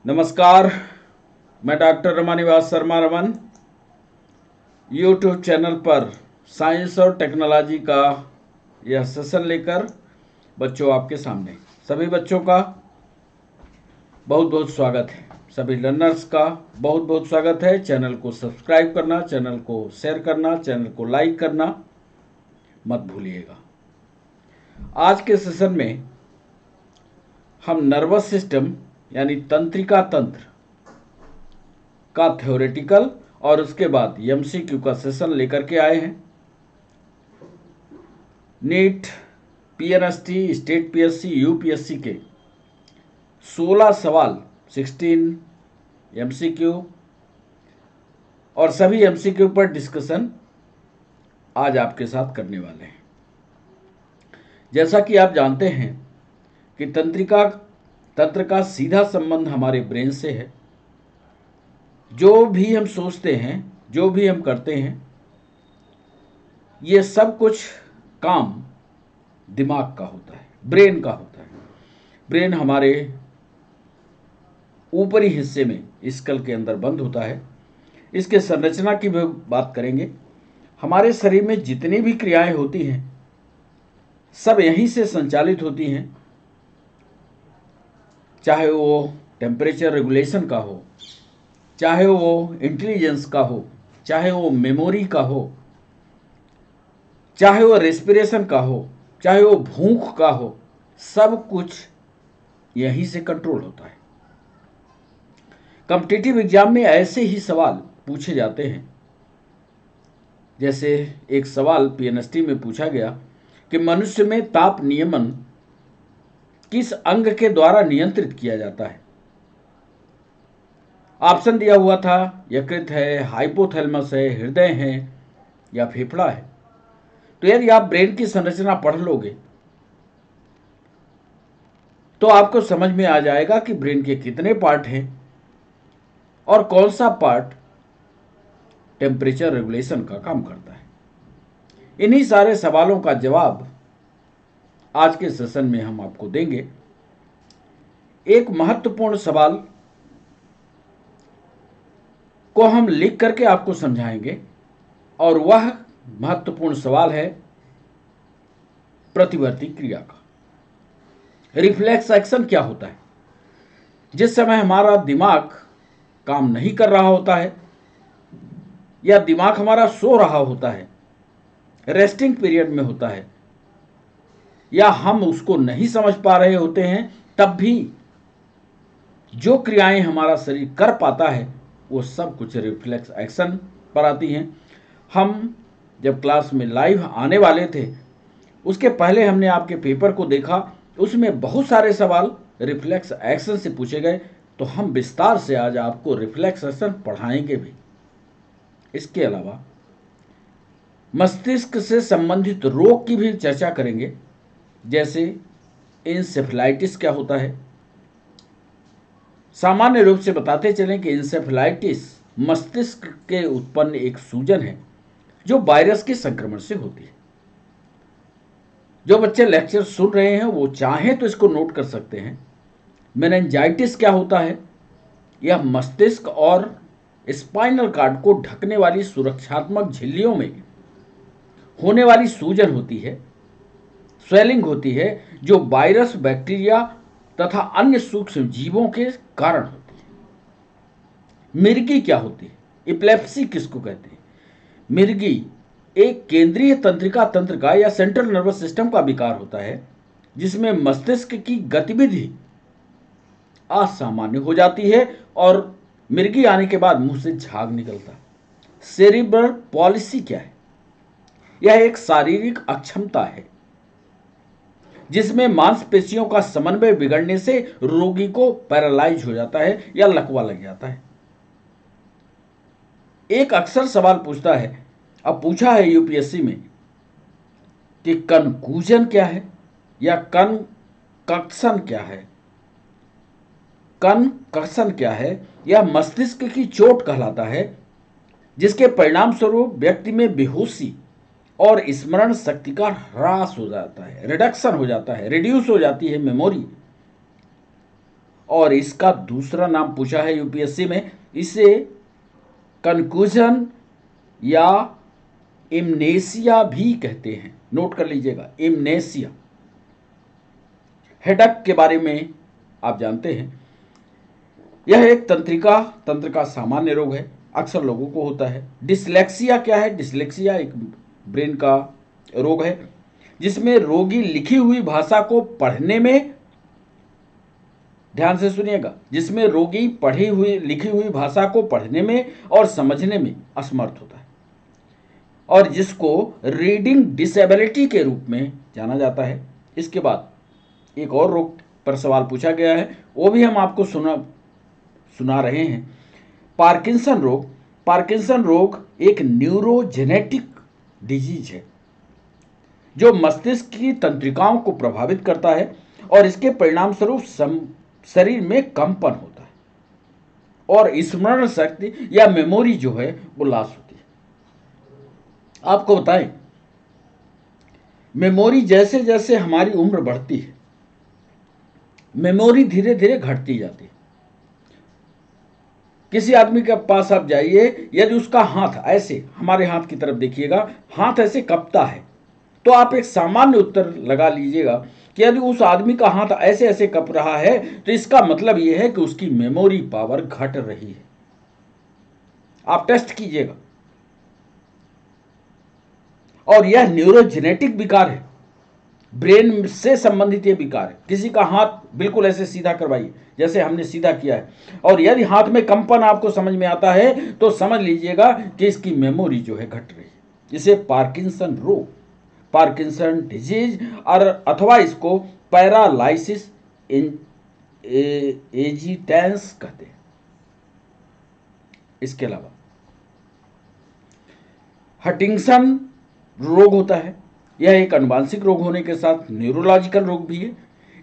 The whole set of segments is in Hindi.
नमस्कार। मैं doctor Ramanivas Sharma Raman YouTube channel पर साइंस और टेक्नोलॉजी का यह सेशन लेकर बच्चों आपके सामने सभी बच्चों का बहुत बहुत स्वागत है। सभी लर्नर्स का बहुत बहुत स्वागत है। चैनल को सब्सक्राइब करना, चैनल को शेयर करना, चैनल को लाइक करना मत भूलिएगा। आज के सेशन में हम नर्वस सिस्टम यानी तंत्रिका तंत्र का थ्योरेटिकल और उसके बाद एमसीक्यू का सेशन लेकर के आए हैं। NEET, PNST, state PSC, UPSC के 16 सवाल 16 एमसीक्यू और सभी एमसीक्यू पर डिस्कशन आज आपके साथ करने वाले हैं। जैसा कि आप जानते हैं कि तंत्र का सीधा संबंध हमारे ब्रेन से है। जो भी हम सोचते हैं, जो भी हम करते हैं, ये सब कुछ काम दिमाग का होता है, ब्रेन का होता है। ब्रेन हमारे ऊपरी हिस्से में स्कल के अंदर बंद होता है। इसके संरचना की भी बात करेंगे। हमारे शरीर में जितनी भी क्रियाएं होती हैं सब यहीं से संचालित होती हैं, चाहे वो टेम्परेचर रेगुलेशन का हो, चाहे वो इंटेलिजेंस का हो, चाहे वो मेमोरी का हो, चाहे वो रेस्पिरेशन का हो, चाहे वो भूख का हो, सब कुछ यहीं से कंट्रोल होता है। कॉम्पिटिटिव एग्जाम में ऐसे ही सवाल पूछे जाते हैं। जैसे एक सवाल पीएनएसटी में पूछा गया कि मनुष्य में ताप नियमन किस अंग के द्वारा नियंत्रित किया जाता है। ऑप्शन दिया हुआ था, यकृत है, हाइपोथैलेमस है, हृदय है या फेफड़ा है। तो यदि आप ब्रेन की संरचना पढ़ लोगे तो आपको समझ में आ जाएगा कि ब्रेन के कितने पार्ट हैं और कौन सा पार्ट टेम्परेचर रेगुलेशन का काम करता है। इन्हीं सारे सवालों का जवाब आज के सेशन में हम आपको देंगे। एक महत्वपूर्ण सवाल को हम लिख करके आपको समझाएंगे और वह महत्वपूर्ण सवाल है प्रतिवर्ती क्रिया का। रिफ्लेक्स एक्शन क्या होता है? जिस समय हमारा दिमाग काम नहीं कर रहा होता है या दिमाग हमारा सो रहा होता है, रेस्टिंग पीरियड में होता है, या हम उसको नहीं समझ पा रहे होते हैं, तब भी जो क्रियाएं हमारा शरीर कर पाता है वो सब कुछ रिफ्लेक्स एक्शन पर आती हैं। हम जब क्लास में लाइव आने वाले थे उसके पहले हमने आपके पेपर को देखा, उसमें बहुत सारे सवाल रिफ्लेक्स एक्शन से पूछे गए। तो हम विस्तार से आज आपको रिफ्लेक्स एक्शन पढ़ाएंगे भी। इसके अलावा मस्तिष्क से संबंधित रोग की भी चर्चा करेंगे, जैसे इंसेफेलाइटिस क्या होता है। सामान्य रूप से बताते चलें कि इंसेफेलाइटिस मस्तिष्क के उत्पन्न एक सूजन है जो वायरस के संक्रमण से होती है। जो बच्चे लेक्चर सुन रहे हैं वो चाहें तो इसको नोट कर सकते हैं। मेनिंजाइटिस क्या होता है? यह मस्तिष्क और स्पाइनल कॉर्ड को ढकने वाली सुरक्षात्मक झिल्लियों में होने वाली सूजन होती है, स्वेलिंग होती है, जो वायरस, बैक्टीरिया तथा अन्य सूक्ष्म जीवों के कारण होती है। मिर्गी क्या होती है? इपिलेप्सी किसको कहते हैं? मिर्गी एक केंद्रीय तंत्रिका तंत्र का या सेंट्रल नर्वस सिस्टम का विकार होता है जिसमें मस्तिष्क की गतिविधि असामान्य हो जाती है और मिर्गी आने के बाद मुंह से झाग निकलता है। सेरिब्रल पॉलिसी क्या है? यह एक शारीरिक अक्षमता है जिसमें मांसपेशियों का समन्वय बिगड़ने से रोगी को पैरालाइज हो जाता है या लकवा लग जाता है। एक अक्सर सवाल पूछता है, अब पूछा है यूपीएससी में, कि कन्क्यूजन क्या है या कनकशन क्या है। कनकशन क्या है? यह मस्तिष्क की चोट कहलाता है जिसके परिणाम स्वरूप व्यक्ति में बेहोशी और स्मरण शक्ति का ह्रास हो जाता है, रिडक्शन हो जाता है, रिड्यूस हो जाती है मेमोरी, और इसका दूसरा नाम पूछा है यूपीएससी में, इसे कंफ्यूजन या इम्नेसिया भी कहते हैं। नोट कर लीजिएगा, इम्नेसिया। हेडक के बारे में आप जानते हैं, यह एक तंत्र का सामान्य रोग है, अक्सर लोगों को होता है। डिसलेक्सिया क्या है? डिसलेक्सिया एक ब्रेन का रोग है जिसमें रोगी लिखी हुई भाषा को पढ़ने में, ध्यान से सुनिएगा, जिसमें रोगी लिखी हुई भाषा को पढ़ने में और समझने में असमर्थ होता है और जिसको रीडिंग डिसेबिलिटी के रूप में जाना जाता है। इसके बाद एक और रोग पर सवाल पूछा गया है, वो भी हम आपको सुना रहे हैं। पार्किंसन रोग। पार्किंसन रोग एक न्यूरोजेनेटिक डिजीज है जो मस्तिष्क की तंत्रिकाओं को प्रभावित करता है और इसके परिणाम स्वरूप शरीर में कंपन होता है और स्मरण शक्ति या मेमोरी जो है वो लॉस होती है। आपको बताएं, मेमोरी जैसे जैसे हमारी उम्र बढ़ती है, मेमोरी धीरे धीरे घटती जाती है। किसी आदमी के पास आप जाइए, यदि उसका हाथ ऐसे, हमारे हाथ की तरफ देखिएगा, हाथ ऐसे कपता है, तो आप एक सामान्य उत्तर लगा लीजिएगा कि यदि उस आदमी का हाथ ऐसे ऐसे कप रहा है तो इसका मतलब यह है कि उसकी मेमोरी पावर घट रही है। आप टेस्ट कीजिएगा। और यह न्यूरोजेनेटिक विकार है, ब्रेन से संबंधित यह विकार है। किसी का हाथ बिल्कुल ऐसे सीधा करवाइए जैसे हमने सीधा किया है, और यदि हाथ में कंपन आपको समझ में आता है तो समझ लीजिएगा कि इसकी मेमोरी जो है घट रही है। इसे पार्किंसन रोग, पार्किंसन डिजीज और अथवा इसको पैरालाइसिस एजिटेंस कहते हैं। इसके अलावा हंटिंगटन रोग होता है। यह एक आनुवंशिक रोग होने के साथ न्यूरोलॉजिकल रोग भी है।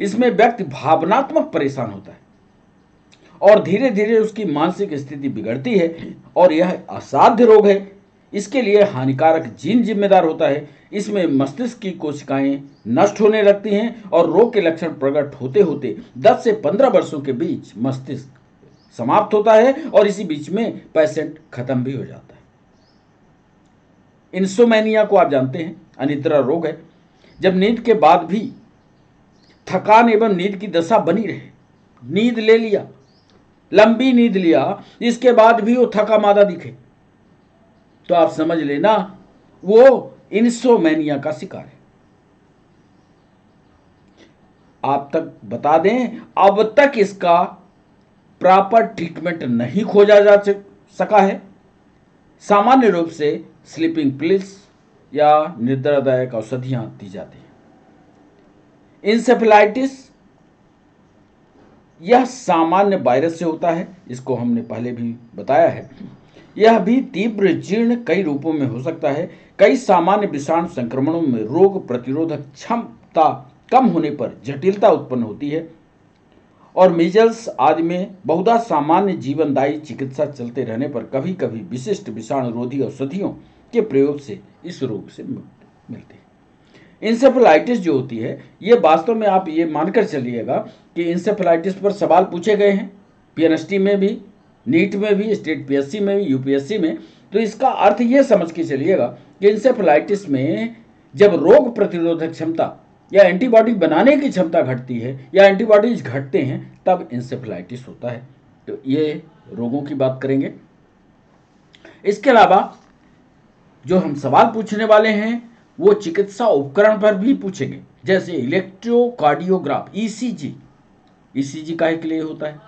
इसमें व्यक्ति भावनात्मक परेशान होता है और धीरे धीरे उसकी मानसिक स्थिति बिगड़ती है और यह असाध्य रोग है। इसके लिए हानिकारक जीन जिम्मेदार होता है। इसमें मस्तिष्क की कोशिकाएं नष्ट होने लगती हैं और रोग के लक्षण प्रकट होते होते 10 से 15 वर्षों के बीच मस्तिष्क समाप्त होता है और इसी बीच में पेशेंट खत्म भी हो जाता है। इंसोमेनिया को आप जानते हैं, अनिद्रा रोग है। जब नींद के बाद भी थकान एवं नींद की दशा बनी रहे, नींद ले लिया, लंबी नींद लिया, इसके बाद भी वो थका मादा दिखे, तो आप समझ लेना वो इंसोमेनिया का शिकार है। आप तक बता दें, अब तक इसका प्रॉपर ट्रीटमेंट नहीं खोजा जा सका है। सामान्य रूप से स्लीपिंग पिल्स या निद्रादायक औषधियां दी जाती हैं। इंसेफेलाइटिस, यह सामान्य वायरस से होता है, इसको हमने पहले भी बताया है। यह भी तीव्र जीर्ण कई रूपों में हो सकता है। कई सामान्य विषाणु संक्रमणों में रोग प्रतिरोधक क्षमता कम होने पर जटिलता उत्पन्न होती है और मीजल्स आदि में बहुधा सामान्य जीवनदायी चिकित्सा चलते रहने पर कभी कभी विशिष्ट विषाणुरोधी औषधियों के प्रयोग से इस रोग से मुक्ति मिलती है। इंसेफेलाइटिस जो होती है, ये वास्तव में आप ये मानकर चलिएगा कि इंसेफेलाइटिस पर सवाल पूछे गए हैं पीएनएसटी में भी, नीट में भी, स्टेट पीएससी में भी, यूपीएससी में। तो इसका अर्थ ये समझ के चलिएगा कि इंसेफेलाइटिस में जब रोग प्रतिरोधक क्षमता या एंटीबॉडी बनाने की क्षमता घटती है या एंटीबॉडीज घटते हैं तब इंसेफेलाइटिस होता है। तो ये रोगों की बात करेंगे। इसके अलावा जो हम सवाल पूछने वाले हैं वो चिकित्सा उपकरण पर भी पूछेंगे, जैसे इलेक्ट्रोकार्डियोग्राफ, ईसीजी। ईसीजी काहे के लिए होता है?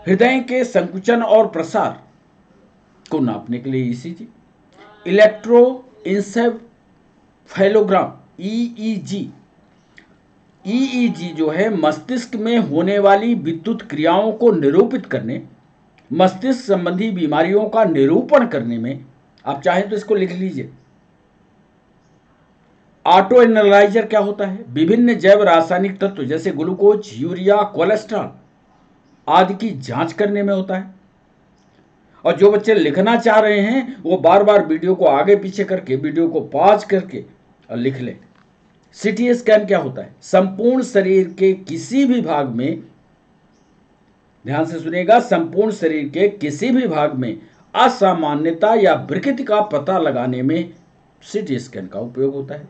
हृदय के संकुचन और प्रसार को नापने के लिए ईसीजी। इलेक्ट्रोइंसेफेलोग्राम, ईईजी। ईईजी जो है मस्तिष्क में होने वाली विद्युत क्रियाओं को निरूपित करने, मस्तिष्क संबंधी बीमारियों का निरूपण करने में, आप चाहें तो इसको लिख लीजिए। ऑटो एनालाइजर क्या होता है? विभिन्न जैव रासायनिक तत्व जैसे ग्लूकोज, यूरिया, कोलेस्ट्रॉल आदि की जांच करने में होता है। और जो बच्चे लिखना चाह रहे हैं वो बार बार वीडियो को आगे पीछे करके, वीडियो को पॉज करके और लिख लें। सीटी स्कैन क्या होता है? संपूर्ण शरीर के किसी भी भाग में ध्यान से सुनिएगा, संपूर्ण शरीर के किसी भी भाग में असामान्यता या विकृति का पता लगाने में सीटी स्कैन का उपयोग होता है।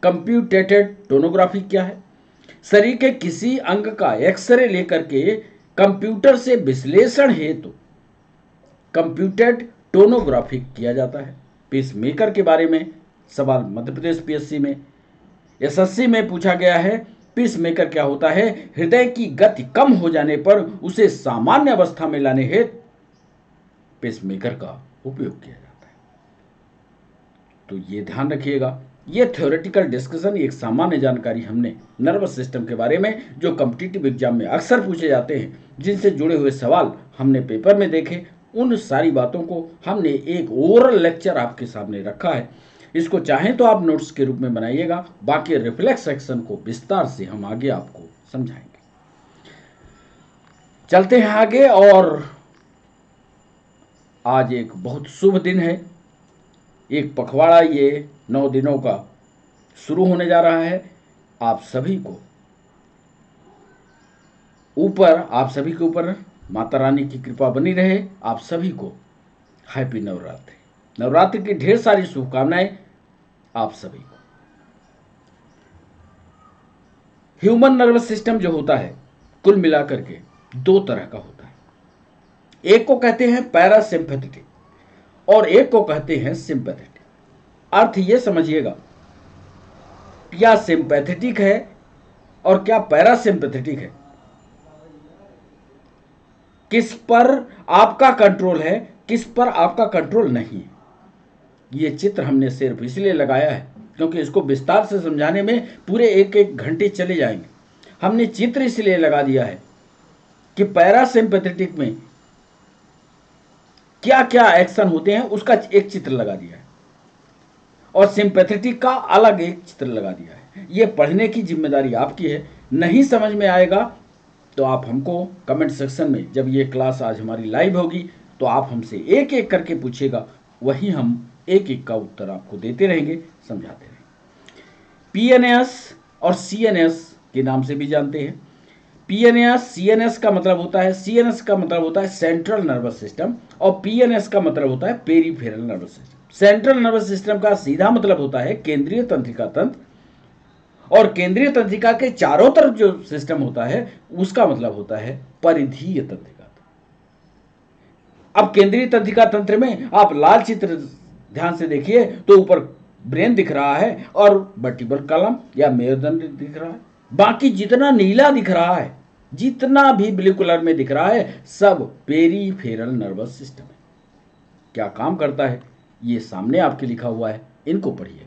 कंप्यूटेटेड टोनोग्राफी क्या है? शरीर के किसी अंग का एक्सरे लेकर के कंप्यूटर से विश्लेषण हेतु कंप्यूटेड टोनोग्राफी किया जाता है। पीस मेकर के बारे में सवाल मध्य प्रदेश पीएससी में एसएससी में पूछा गया है। पीस मेकर क्या होता है? हृदय की गति कम हो जाने पर उसे सामान्य अवस्था में लाने हेतु पीस मेकर का उपयोग किया जाता है। तो ये ध्यान रखिएगा, ये थ्योरेटिकल डिस्कशन, एक सामान्य जानकारी हमने नर्वस सिस्टम के बारे में जो कॉम्पिटिटिव एग्जाम में अक्सर पूछे जाते हैं, जिनसे जुड़े हुए सवाल हमने पेपर में देखे, उन सारी बातों को हमने एक ओरल लेक्चर आपके सामने रखा है। इसको चाहें तो आप नोट्स के रूप में बनाइएगा, बाकी रिफ्लेक्स सेक्शन को विस्तार से हम आगे आपको समझाएंगे। चलते हैं आगे, और आज एक बहुत शुभ दिन है। एक पखवाड़ा ये 9 दिनों का शुरू होने जा रहा है। आप सभी के ऊपर माता रानी की कृपा बनी रहे। आप सभी को हैप्पी नवरात्रि। नवरात्रि की ढेर सारी शुभकामनाएं आप सभी को। ह्यूमन नर्वस सिस्टम जो होता है कुल मिलाकर के 2 तरह का होता है। एक को कहते हैं पैरासिम्पैथेटिक और एक को कहते हैं सिंपैथेटिक। अर्थ ये समझिएगा, क्या सिंपैथेटिक है और क्या पैरासिम्पैथेटिक है, किस पर आपका कंट्रोल है, किस पर आपका कंट्रोल नहीं है। ये चित्र हमने सिर्फ इसलिए लगाया है क्योंकि इसको विस्तार से समझाने में पूरे 1-1 घंटे चले जाएंगे। हमने चित्र इसलिए लगा दिया है कि पैरासिम्पैथेटिक में क्या क्या एक्शन होते हैं उसका एक चित्र लगा दिया है और सिंपैथेटिक का अलग एक चित्र लगा दिया है। ये पढ़ने की जिम्मेदारी आपकी है। नहीं समझ में आएगा तो आप हमको कमेंट सेक्शन में, जब ये क्लास आज हमारी लाइव होगी तो आप हमसे एक एक करके पूछिएगा, वहीं हम एक एक का उत्तर आपको देते रहेंगे, समझाते रहेंगे। पीएनएस और सीएनएस के नाम से भी जानते हैं। पीएनएस सीएनएस का मतलब होता है, सीएनएस का मतलब होता है सेंट्रल नर्वस सिस्टम और पीएनएस का मतलब होता है peripheral nervous system. Central nervous system का सीधा मतलब होता है केंद्रीय तंत्रिका तंत्र, और केंद्रीय तंत्रिका के चारों तरफ जो सिस्टम होता है उसका मतलब होता है परिधीय तंत्रिका तंत्र। अब केंद्रीय तंत्रिका तंत्र में आप लाल चित्र ध्यान से देखिए तो ऊपर ब्रेन दिख रहा है और वर्टिब्रल कॉलम या मेरुदंड दिख रहा है। बाकी जितना नीला दिख रहा है, जितना भी ब्लू कलर में दिख रहा है, सब पेरीफेरल नर्वस सिस्टम है। क्या काम करता है ये सामने आपके लिखा हुआ है, इनको पढ़िएगा।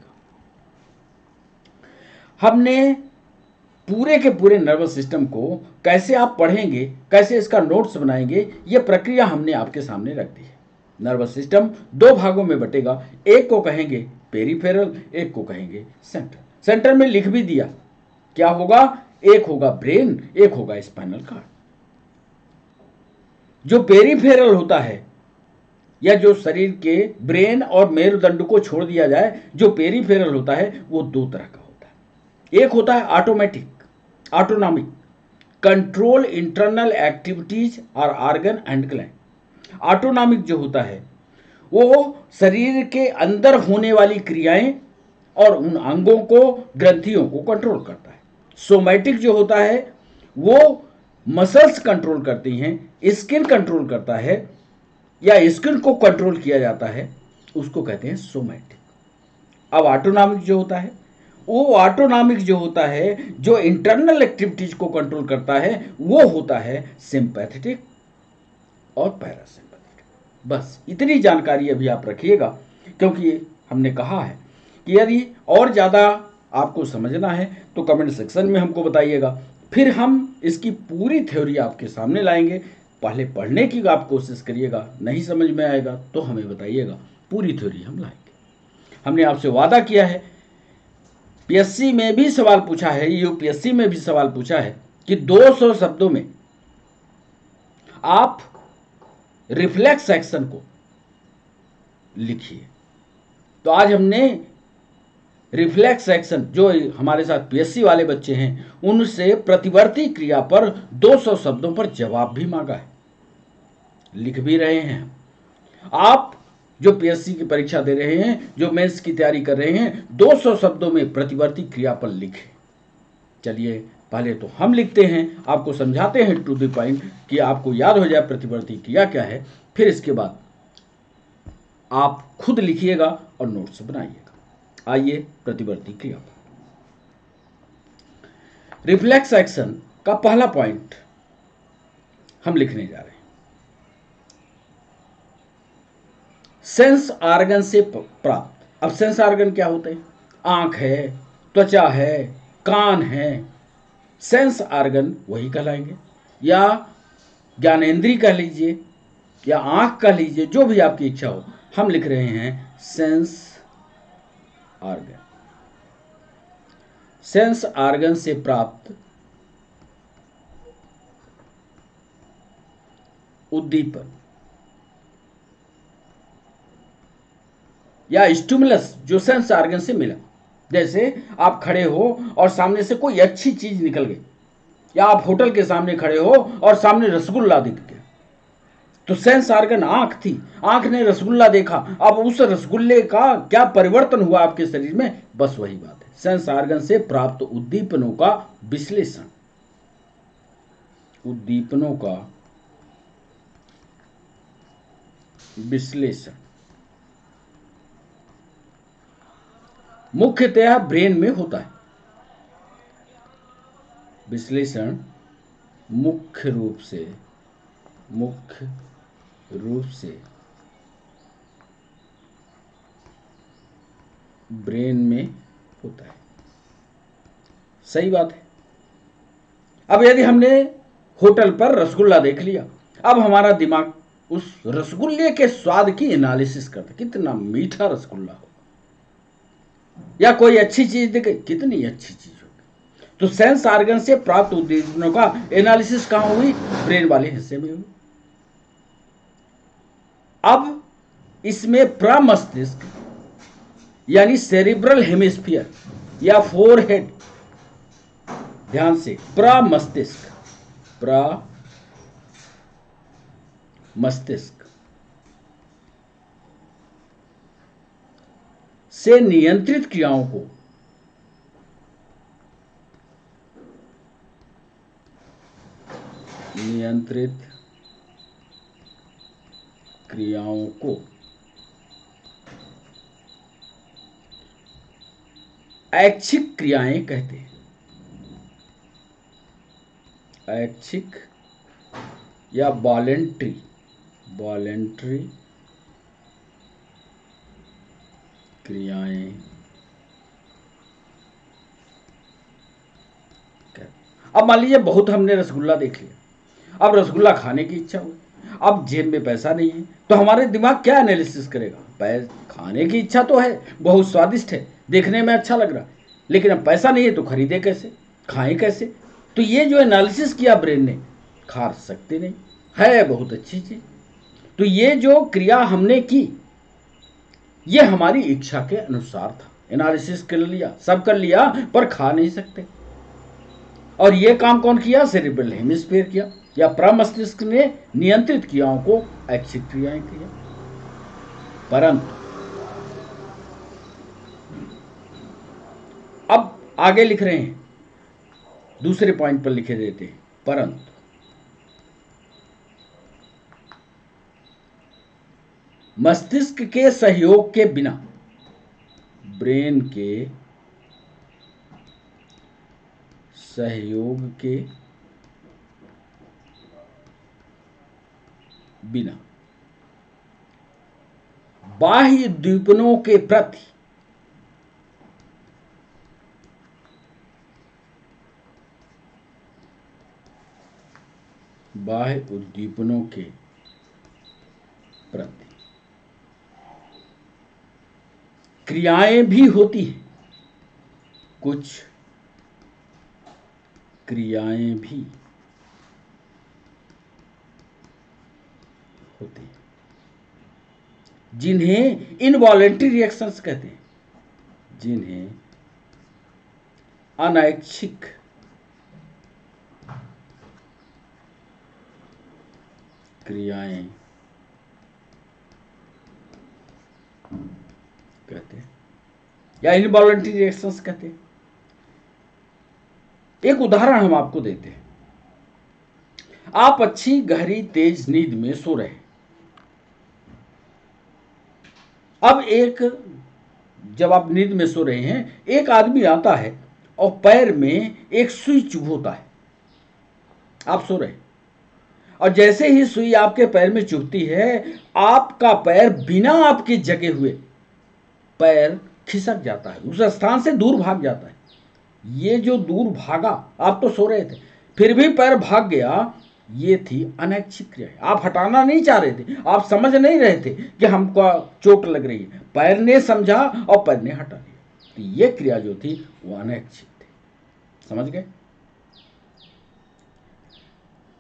हमने पूरे के पूरे नर्वस सिस्टम को कैसे आप पढ़ेंगे, कैसे इसका नोट्स बनाएंगे, ये प्रक्रिया हमने आपके सामने रख दी है। नर्वस सिस्टम 2 भागों में बटेगा, एक को कहेंगे पेरीफेरल, एक को कहेंगे सेंट्रल। सेंटर में लिख भी दिया, क्या होगा? एक होगा ब्रेन, एक होगा स्पाइनल कार्ड। जो पेरीफेरल होता है, या जो शरीर के ब्रेन और मेरुदंड को छोड़ दिया जाए, जो पेरीफेरल होता है वो 2 तरह का होता है। एक होता है automatic, autonomic, control internal activities और ऑर्गन एंड ग्लैंड। ऑटोनॉमिक जो होता है वो शरीर के अंदर होने वाली क्रियाएं और उन अंगों को, ग्रंथियों को कंट्रोल करता है। सोमैटिक जो होता है वो मसल्स कंट्रोल करती हैं, स्किन कंट्रोल करता है या स्किन को कंट्रोल किया जाता है, उसको कहते हैं सोमैटिक। अब ऑटोनॉमिक जो होता है, वो ऑटोनॉमिक जो होता है, जो इंटरनल एक्टिविटीज को कंट्रोल करता है, वो होता है सिंपैथेटिक और पैरासिम्पैथेटिक। बस इतनी जानकारी अभी आप रखिएगा, क्योंकि हमने कहा है कि यदि और ज़्यादा आपको समझना है तो कमेंट सेक्शन में हमको बताइएगा, फिर हम इसकी पूरी थ्योरी आपके सामने लाएंगे। पहले पढ़ने की आप कोशिश करिएगा, नहीं समझ में आएगा तो हमें बताइएगा, पूरी थ्योरी हम लाएंगे। हमने आपसे वादा किया है, पीएससी में भी सवाल पूछा है, यूपीएससी में भी सवाल पूछा है कि 200 शब्दों में आप रिफ्लेक्स एक्शन को लिखिए। तो आज हमने रिफ्लेक्स एक्शन, जो हमारे साथ पीएससी वाले बच्चे हैं, उनसे प्रतिवर्ती क्रिया पर 200 शब्दों पर जवाब भी मांगा है, लिख भी रहे हैं। आप जो पीएससी की परीक्षा दे रहे हैं, जो मेंस की तैयारी कर रहे हैं, 200 शब्दों में प्रतिवर्ती क्रिया पर लिखें। चलिए पहले तो हम लिखते हैं, आपको समझाते हैं टू द पॉइंट कि आपको याद हो जाए प्रतिवर्ती क्रिया क्या है, फिर इसके बाद आप खुद लिखिएगा और नोट्स बनाइएगा। आइए प्रतिवर्ती क्रिया पर। रिफ्लेक्स एक्शन का पहला पॉइंट हम लिखने जा रहे हैं। सेंस आर्गन से प्राप्त। अब सेंस आर्गन क्या होते हैं? आंख है, त्वचा है, कान है, सेंस आर्गन वही कहलाएंगे, या ज्ञानेंद्रिय कह लीजिए, या आंख कह लीजिए, जो भी आपकी इच्छा हो। हम लिख रहे हैं सेंस आर्गन। सेंस आर्गन से प्राप्त उद्दीपन या स्टिमुलस जो सेंस आर्गन से मिला, जैसे आप खड़े हो और सामने से कोई अच्छी चीज निकल गई, या आप होटल के सामने खड़े हो और सामने रसगुल्ला दिख गया, तो सेंस आर्गन आंख थी, आंख ने रसगुल्ला देखा, अब उस रसगुल्ले का क्या परिवर्तन हुआ आपके शरीर में, बस वही बात है। सेंस आर्गन से प्राप्त उद्दीपनों का विश्लेषण, उद्दीपनों का विश्लेषण मुख्यतया ब्रेन में होता है। विश्लेषण मुख्य रूप से ब्रेन में होता है। सही बात है। अब यदि हमने होटल पर रसगुल्ला देख लिया, अब हमारा दिमाग उस रसगुल्ले के स्वाद की एनालिसिस करता, कितना मीठा रसगुल्ला हो, या कोई अच्छी चीज दिखे, कितनी अच्छी चीज होगी। तो सेंस आर्गन से प्राप्त उद्दीपनों का एनालिसिस कहां हुई? ब्रेन वाले हिस्से में हुई। अब इसमें प्रमस्तिष्क यानी सेरिब्रल हेमिस्फीयर या फोरहेड, ध्यान से, मस्तिष्क से नियंत्रित क्रियाओं को ऐच्छिक क्रियाएं कहते हैं। ऐच्छिक या वॉलेंट्री क्रियाएं कहते हैं। अब मान लीजिए बहुत हमने रसगुल्ला देख लिया, अब रसगुल्ला खाने की इच्छा हुई, अब जेब में पैसा नहीं है, तो हमारे दिमाग क्या एनालिसिस करेगा? खाने की इच्छा तो है, बहुत स्वादिष्ट है, देखने में अच्छा लग रहा, लेकिन अब पैसा नहीं है तो खरीदे कैसे, खाएं कैसे? तो ये जो एनालिसिस किया ब्रेन ने, खा सकते नहीं, है बहुत अच्छी चीज। तो ये जो क्रिया हमने की, ये हमारी इच्छा के अनुसार था, एनालिसिस कर लिया, सब कर लिया, पर खा नहीं सकते। और ये काम कौन किया? सेरिब्रल हेमिस्फीयर किया, या प्रमस्तिष्क ने नियंत्रित क्रियाओं को ऐच्छिक क्रियाएं किया। परंतु अब आगे लिख रहे हैं, दूसरे पॉइंट पर लिखे देते हैं, परंतु मस्तिष्क के सहयोग के बिना, ब्रेन के सहयोग के बिना बाह्य उद्दीपनों के प्रति क्रियाएं भी होती हैं, कुछ क्रियाएं भी होती हैं जिन्हें इनवॉलेंट्री रिएक्शंस कहते हैं। जिन्हें अनैच्छिक क्रियाएं कहते हैं या इनवॉलंटरी रिएक्शंस कहते हैं। एक उदाहरण हम आपको देते हैं। आप अच्छी गहरी तेज नींद में सो रहे हैं। अब जब आप नींद में सो रहे हैं, एक आदमी आता है और पैर में एक सुई चुभोता है। आप सो रहे हैं और जैसे ही सुई आपके पैर में चुभती है, आपका पैर बिना आपके जगे हुए पैर खिसक जाता है, उस स्थान से दूर भाग जाता है। ये जो दूर भागा, आप तो सो रहे थे फिर भी पैर भाग गया, ये थी अनैच्छिक क्रिया। आप हटाना नहीं चाह रहे थे, आप समझ नहीं रहे थे कि हमको चोट लग रही है, पैर ने समझा और पैर ने हटा दिया। तो ये क्रिया जो थी वो अनैच्छिक थी। समझ गए?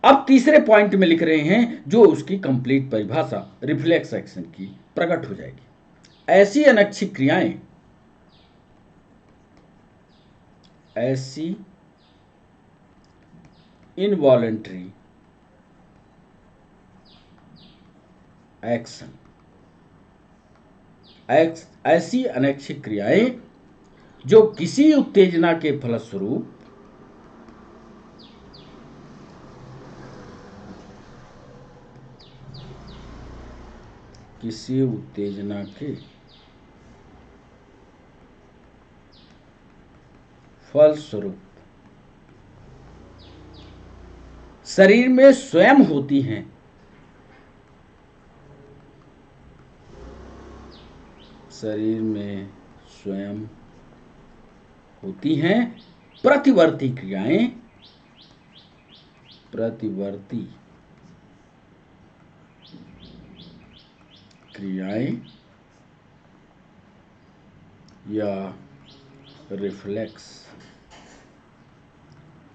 अब तीसरे पॉइंट में लिख रहे हैं जो उसकी कंप्लीट परिभाषा रिफ्लेक्स एक्शन की प्रकट हो जाएगी। ऐसी अनैच्छिक क्रियाएं, ऐसी इनवॉलंटरी एक्शन, ऐसी अनैच्छिक क्रियाएं जो किसी उत्तेजना के फलस्वरूप किसी उत्तेजना के फलस्वरूप शरीर में स्वयं होती हैं, शरीर में स्वयं होती हैं प्रतिवर्ती क्रियाएं, प्रतिवर्ती क्रियाएं या रिफ्लेक्स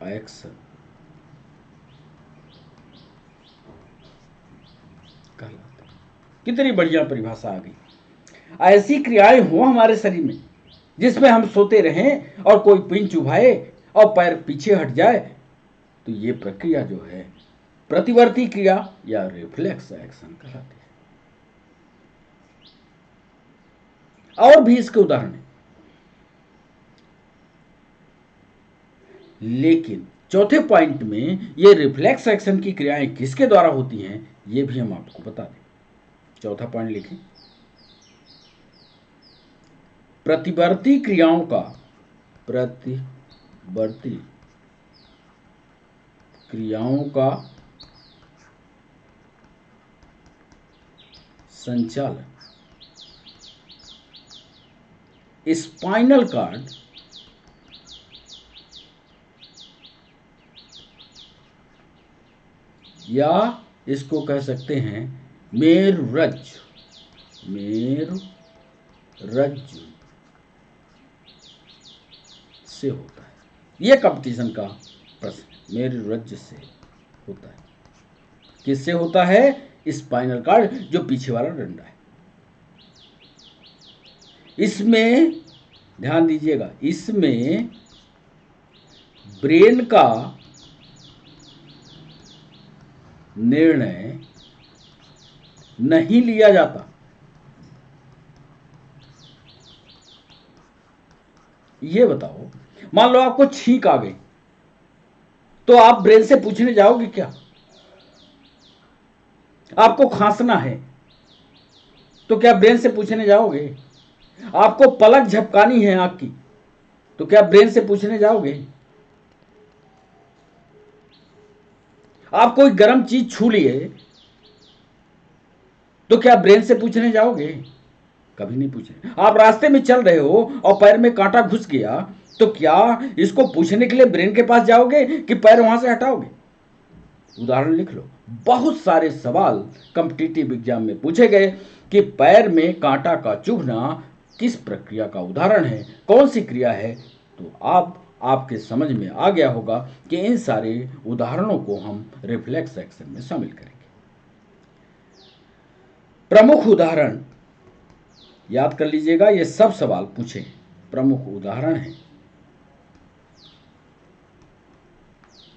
एक्शन कहलाते हैं। कितनी बढ़िया परिभाषा आ गई। ऐसी क्रियाएं हो हमारे शरीर में जिसमें हम सोते रहें और कोई पिन चुभाए और पैर पीछे हट जाए, तो ये प्रक्रिया जो है प्रतिवर्ती क्रिया या रिफ्लेक्स एक्शन कहलाती है। और भी इसके उदाहरण हैं, लेकिन चौथे पॉइंट में ये रिफ्लेक्स एक्शन की क्रियाएं किसके द्वारा होती हैं ये भी हम आपको बता दें। चौथा पॉइंट लिखें, प्रतिवर्ती क्रियाओं का, प्रतिवर्ती क्रियाओं का संचालन स्पाइनल कॉर्ड या इसको कह सकते हैं मेरुरज्जु, मेरुरज्जु से होता है। यह कंपटीशन का प्रश्न मेरुरज्जु से होता है। किससे होता है? स्पाइनल कॉर्ड, जो पीछे वाला डंडा है। इसमें ध्यान दीजिएगा, इसमें ब्रेन का निर्णय नहीं लिया जाता। ये बताओ, मान लो आपको छींक आ गई, तो आप ब्रेन से पूछने जाओगे क्या? आपको खांसना है तो क्या ब्रेन से पूछने जाओगे? आपको पलक झपकानी है आंख की, तो क्या ब्रेन से पूछने जाओगे? आप कोई गर्म चीज छू लिए तो क्या ब्रेन से पूछने जाओगे? कभी नहीं पूछे। आप रास्ते में चल रहे हो और पैर में कांटा घुस गया, तो क्या इसको पूछने के लिए ब्रेन के पास जाओगे कि पैर वहां से हटाओगे? उदाहरण लिख लो। बहुत सारे सवाल कॉम्पिटिटिव एग्जाम में पूछे गए कि पैर में कांटा का चुभना किस प्रक्रिया का उदाहरण है, कौन सी क्रिया है। तो आपके समझ में आ गया होगा कि इन सारे उदाहरणों को हम रिफ्लेक्स एक्शन में शामिल करेंगे। प्रमुख उदाहरण याद कर लीजिएगा, ये सब सवाल पूछे। प्रमुख उदाहरण हैं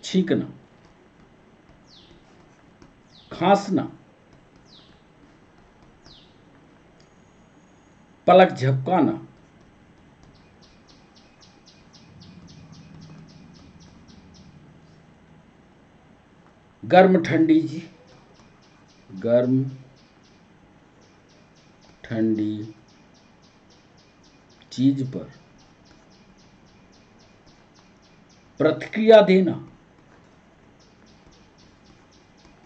छींकना, खांसना, पलक झपकाना, गर्म ठंडी जी, गर्म ठंडी चीज पर प्रतिक्रिया देना।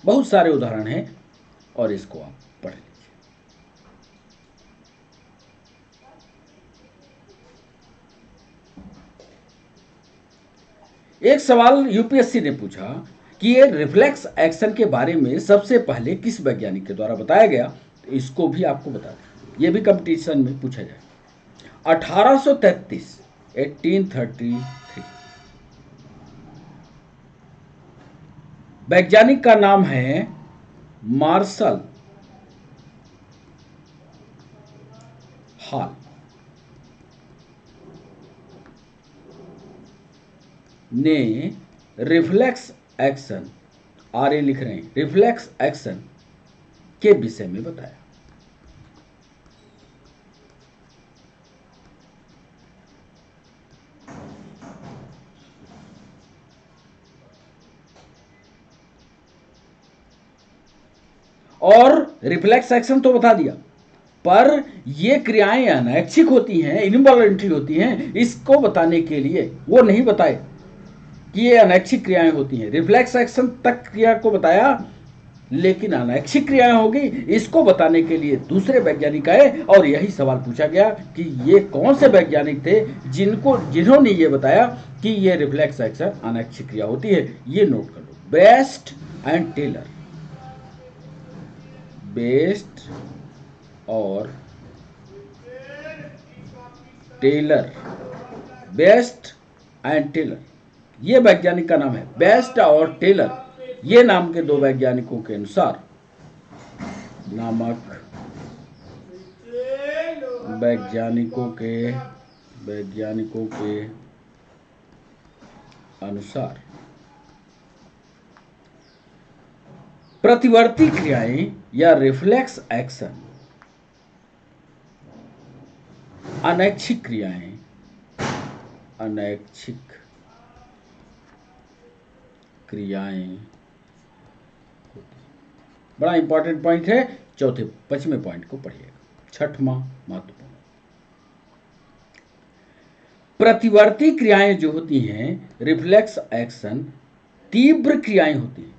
बहुत सारे उदाहरण हैं और इसको आप पढ़ लीजिए। एक सवाल यूपीएससी ने पूछा कि ये रिफ्लेक्स एक्शन के बारे में सबसे पहले किस वैज्ञानिक के द्वारा बताया गया, तो इसको भी आपको बता दें, ये भी कंपटीशन में पूछा जाए। 1833 1833 वैज्ञानिक का नाम है मार्शल हॉल ने रिफ्लेक्स एक्शन, आरए लिख रहे हैं, रिफ्लेक्स एक्शन के विषय में बताया। और रिफ्लेक्स एक्शन तो बता दिया, पर ये क्रियाएं अनैच्छिक होती हैं, इनवॉलंटरी होती हैं, इसको बताने के लिए वो नहीं बताए कि ये अनैच्छिक क्रियाएं होती हैं। रिफ्लेक्स एक्शन तक क्रिया को बताया, लेकिन अनैच्छिक क्रियाएं होगी, इसको बताने के लिए दूसरे वैज्ञानिक आए और यही सवाल पूछा गया कि ये कौन से वैज्ञानिक थे जिन्होंने ये बताया कि ये रिफ्लेक्स एक्शन अनैच्छिक क्रिया होती है। ये नोट कर लो, बेस्ट एंड टेलर। बेस्ट और टेलर, बेस्ट एंड टेलर, ये वैज्ञानिक का नाम है। बेस्ट और टेलर, ये नाम के दो वैज्ञानिकों के अनुसार, नामक वैज्ञानिकों के अनुसार प्रतिवर्ती क्रियाएं या रिफ्लेक्स एक्शन अनैच्छिक क्रियाएं, अनैच्छिक क्रियाएं होती। बड़ा इंपॉर्टेंट पॉइंट है, 5वें पॉइंट को पढ़िएगा। 6वां महत्वपूर्ण, प्रतिवर्ती क्रियाएं जो होती हैं, रिफ्लेक्स एक्शन तीव्र क्रियाएं होती हैं,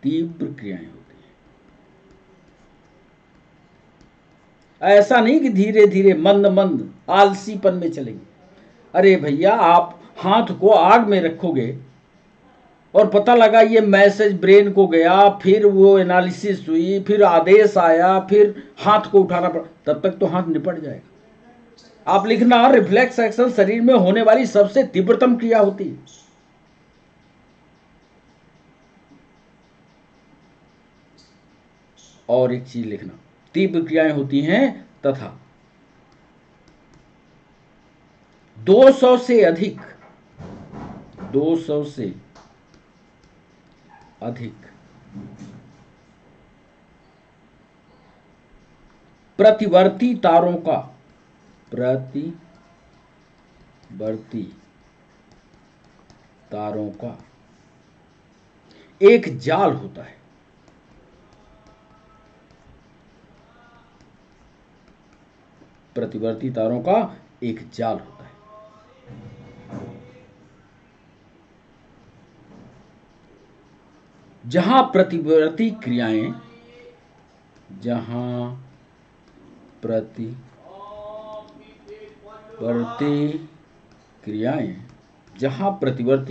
तीव्र क्रियाएं होती हैं। ऐसा नहीं कि धीरे धीरे मंद मंद आलसीपन में चलेंगे। अरे भैया, आप हाथ को आग में रखोगे और पता लगा ये मैसेज ब्रेन को गया, फिर वो एनालिसिस हुई, फिर आदेश आया, फिर हाथ को उठाना पड़ा, तब तक तो हाथ निपट जाएगा। आप लिखना, रिफ्लेक्स एक्शन शरीर में होने वाली सबसे तीव्रतम क्रिया होती है। और एक चीज लिखना, तीव्र क्रियाएं होती हैं तथा 200 से अधिक प्रतिवर्ती तारों का एक जाल होता है। प्रतिवर्ती तारों का एक जाल होता है। जहां प्रतिवर्ती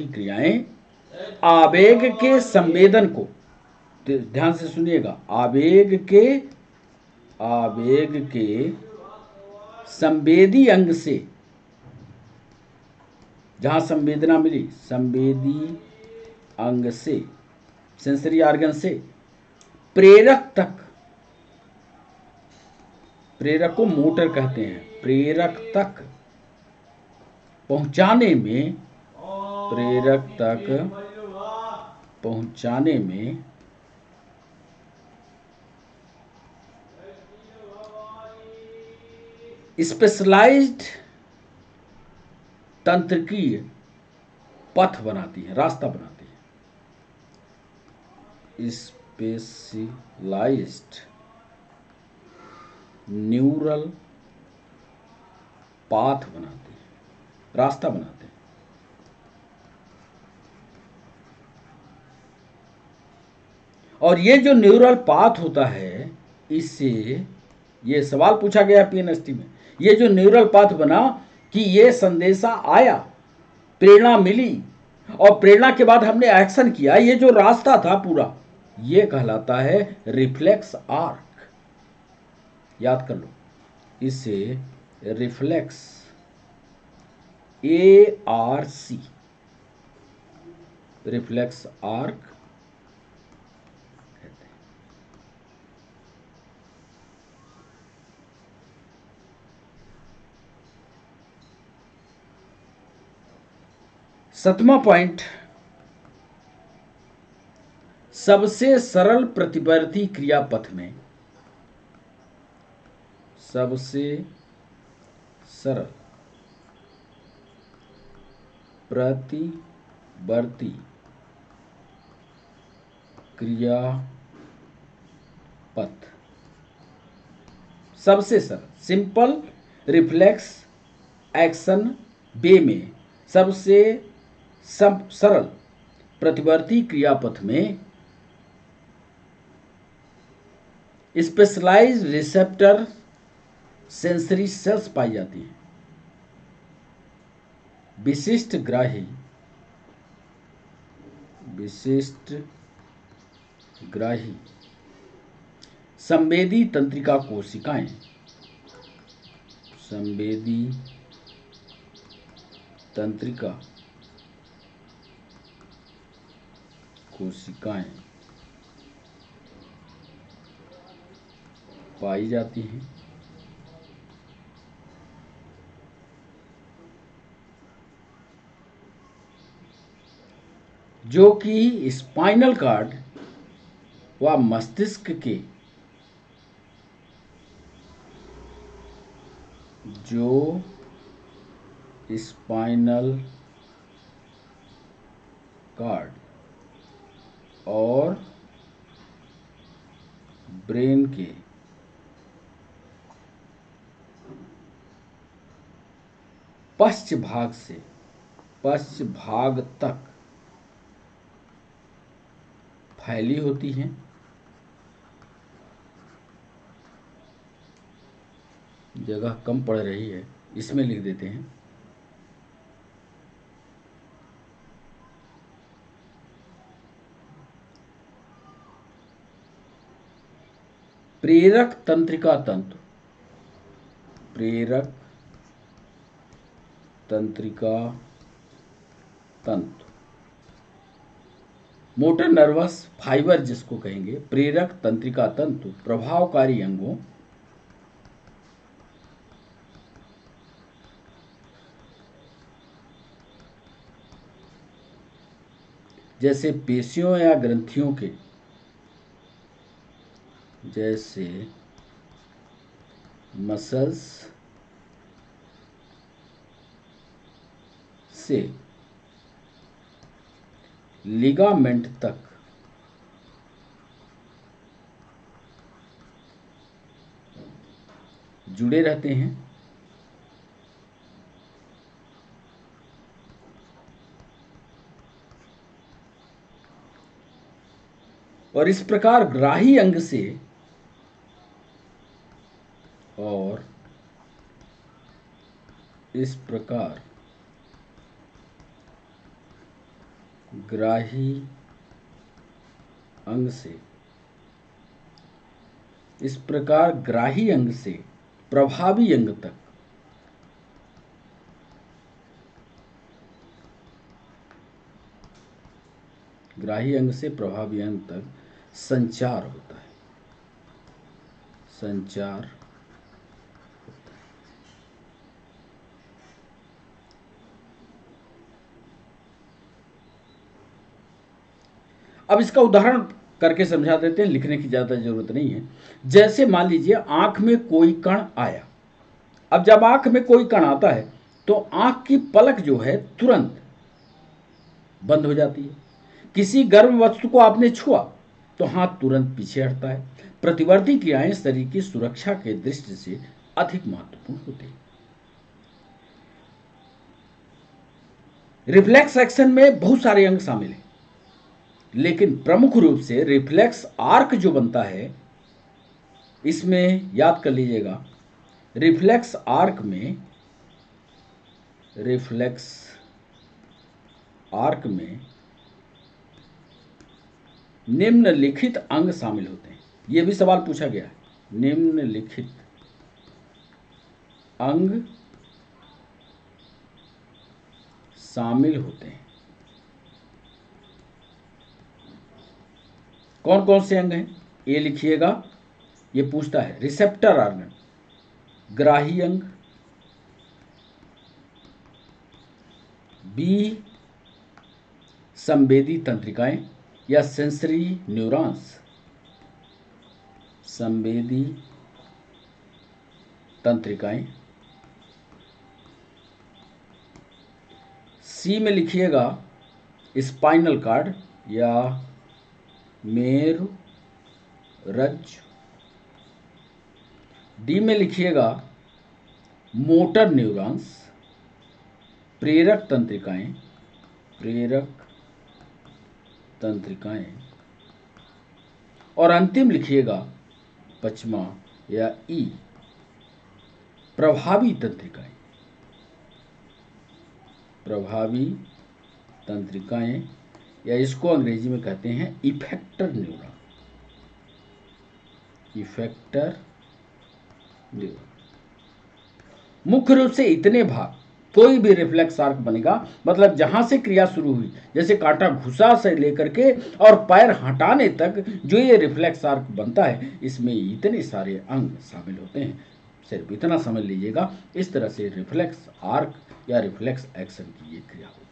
क्रियाएं आवेग के संवेदन को, ध्यान से सुनिएगा, आवेग के संवेदी अंग से, जहां संवेदना मिली, संवेदी अंग से, सेंसरी ऑर्गन से प्रेरक तक, प्रेरक को मोटर कहते हैं, प्रेरक तक पहुंचाने में, प्रेरक तक पहुंचाने में स्पेशलाइज्ड तंत्रिकीय पथ बनाती है, रास्ता बनाती है। स्पेशलाइज्ड न्यूरल पाथ बनाते हैं, रास्ता बनाते हैं। और ये जो न्यूरल पाथ होता है, इससे ये सवाल पूछा गया पीएनएसटी में, ये जो न्यूरल पाथ बना कि ये संदेशा आया, प्रेरणा मिली और प्रेरणा के बाद हमने एक्शन किया, ये जो रास्ता था पूरा, ये कहलाता है रिफ्लेक्स आर्क। याद कर लो इसे, रिफ्लेक्स ARC, रिफ्लेक्स आर्क कहते हैं। सातवां पॉइंट, सबसे सरल प्रतिवर्ती क्रियापथ में, सबसे सरल प्रतिवर्ती क्रियापथ, सबसे सरल, सिंपल रिफ्लेक्स एक्शन बे में सबसे सरल प्रतिवर्ती क्रियापथ में स्पेशलाइज्ड रिसेप्टर सेंसरी सेल्स पाई जाती हैं। विशिष्ट ग्राही संवेदी तंत्रिका कोशिकाएं, संवेदी तंत्रिका कोशिकाएं पाई जाती हैं। जो कि स्पाइनल कॉर्ड व मस्तिष्क के, जो स्पाइनल कॉर्ड और ब्रेन के पश्च भाग तक फैली होती हैं। जगह कम पड़ रही है, इसमें लिख देते हैं। प्रेरक तंत्रिका तंतु, प्रेरक तंत्रिका तंतु, मोटर नर्वस फाइबर जिसको कहेंगे, प्रेरक तंत्रिका तंतु प्रभावकारी अंगों जैसे पेशियों या ग्रंथियों के, जैसे मसल्स से लिगामेंट तक जुड़े रहते हैं। और इस प्रकार ग्राही अंग से, और इस प्रकार ग्राही अंग से, इस प्रकार ग्राही अंग से प्रभावी अंग तक ग्राही अंग से प्रभावी अंग तक संचार होता है, संचार। अब इसका उदाहरण करके समझा देते हैं, लिखने की ज़्यादा जरूरत नहीं है। जैसे मान लीजिए आंख में कोई कण आया। अब जब आंख में कोई कण आता है तो आंख की पलक जो है तुरंत बंद हो जाती है। किसी गर्म वस्तु को आपने छुआ तो हाथ तुरंत पीछे हटता है। प्रतिवर्ती क्रियाएं शरीर की सुरक्षा के दृष्टि से अधिक महत्वपूर्ण होती है। रिफ्लेक्स एक्शन में बहुत सारे अंग शामिल हैं, लेकिन प्रमुख रूप से रिफ्लेक्स आर्क जो बनता है, इसमें याद कर लीजिएगा, रिफ्लेक्स आर्क में निम्नलिखित अंग शामिल होते हैं। यह भी सवाल पूछा गया है। निम्नलिखित अंग शामिल होते हैं। कौन कौन से अंग हैं ये लिखिएगा। ये पूछता है रिसेप्टर ऑर्गन, ग्राही अंग, बी संवेदी तंत्रिकाएं या सेंसरी न्यूरॉन्स, संवेदी तंत्रिकाएं। सी में लिखिएगा स्पाइनल कार्ड या मेरु रज्जु। डी में लिखिएगा मोटर न्यूरॉन्स, प्रेरक तंत्रिकाएं। और अंतिम लिखिएगा पचमा या ई प्रभावी तंत्रिकाएं, या इसको अंग्रेजी में कहते हैं इफेक्टर न्यूरॉन। मुख्य रूप से इतने भाग कोई भी रिफ्लेक्स आर्क बनेगा, मतलब जहां से क्रिया शुरू हुई, जैसे कांटा घुसा से लेकर के और पैर हटाने तक जो ये रिफ्लेक्स आर्क बनता है, इसमें इतने सारे अंग शामिल होते हैं। सिर्फ इतना समझ लीजिएगा, इस तरह से रिफ्लेक्स आर्क या रिफ्लेक्स एक्शन की ये क्रिया होती है।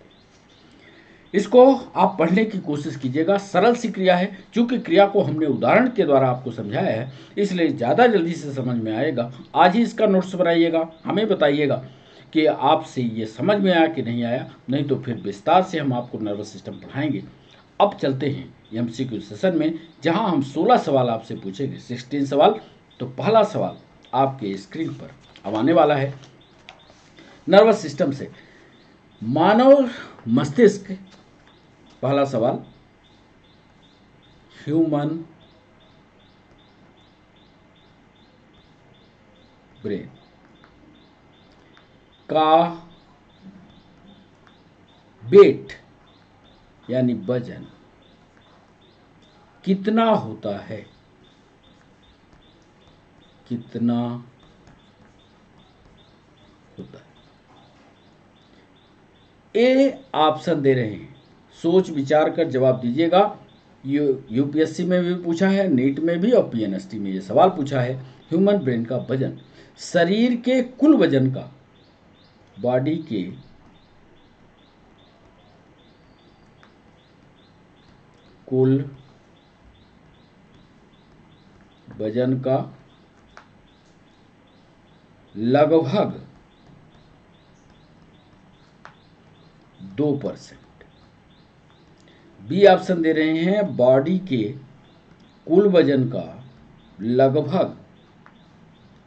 इसको आप पढ़ने की कोशिश कीजिएगा, सरल सी क्रिया है। चूंकि क्रिया को हमने उदाहरण के द्वारा आपको समझाया है, इसलिए ज़्यादा जल्दी से समझ में आएगा। आज ही इसका नोट्स बनाइएगा, हमें बताइएगा कि आपसे ये समझ में आया कि नहीं आया, नहीं तो फिर विस्तार से हम आपको नर्वस सिस्टम पढ़ाएंगे। अब चलते हैं एमसीक्यू सेशन में, जहां हम 16 सवाल आपसे पूछेंगे, 16 सवाल। तो पहला सवाल आपके स्क्रीन पर अब आने वाला है। नर्वस सिस्टम से मानव मस्तिष्क, पहला सवाल, ह्यूमन ब्रेन का वेट यानी वजन कितना होता है? कितना होता है? ए ऑप्शन दे रहे हैं, सोच विचार कर जवाब दीजिएगा। यूपीएससी में भी पूछा है, नीट में भी और पीएनएसटी में ये सवाल पूछा है। ह्यूमन ब्रेन का वजन शरीर के कुल वजन का, बॉडी के कुल वजन का लगभग 2%। बी ऑप्शन दे रहे हैं बॉडी के कुल वजन का लगभग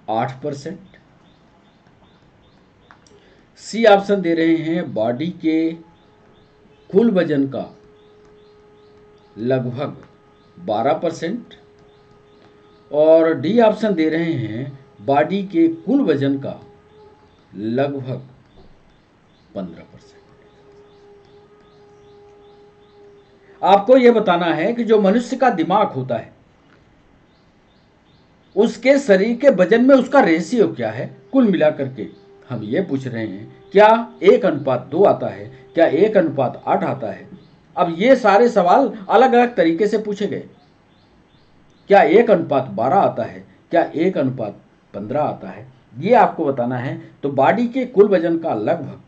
8%। सी ऑप्शन दे रहे हैं बॉडी के कुल वजन का लगभग 12%। और डी ऑप्शन दे रहे हैं बॉडी के कुल वजन का लगभग 15%। आपको यह बताना है कि जो मनुष्य का दिमाग होता है, उसके शरीर के वजन में उसका रेशियो क्या है। कुल मिलाकर के हम ये पूछ रहे हैं, क्या 1:2 आता है, क्या 1:8 आता है। अब ये सारे सवाल अलग अलग तरीके से पूछे गए। क्या 1:12 आता है, क्या 1:15 आता है, ये आपको बताना है। तो बॉडी के कुल वजन का लगभग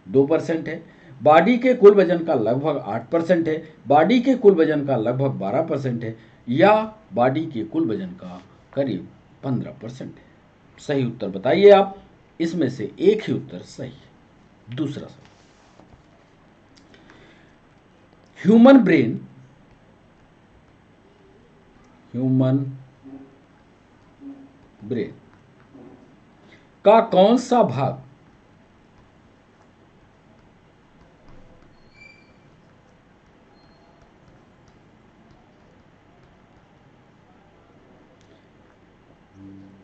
2% है। बॉडी के कुल वजन का लगभग 8% है, बॉडी के कुल वजन का लगभग 12% है, या बॉडी के कुल वजन का करीब 15% है? सही उत्तर बताइए आप। इसमें से एक ही उत्तर सही है। दूसरा सवाल, ह्यूमन ब्रेन का कौन सा भाग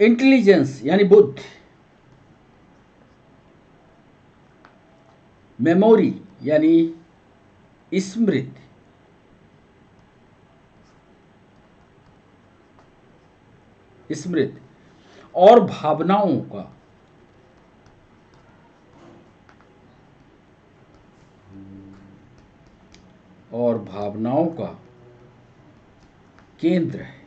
इंटेलिजेंस यानी बुद्धि, मेमोरी यानी स्मृति, और भावनाओं का केंद्र है?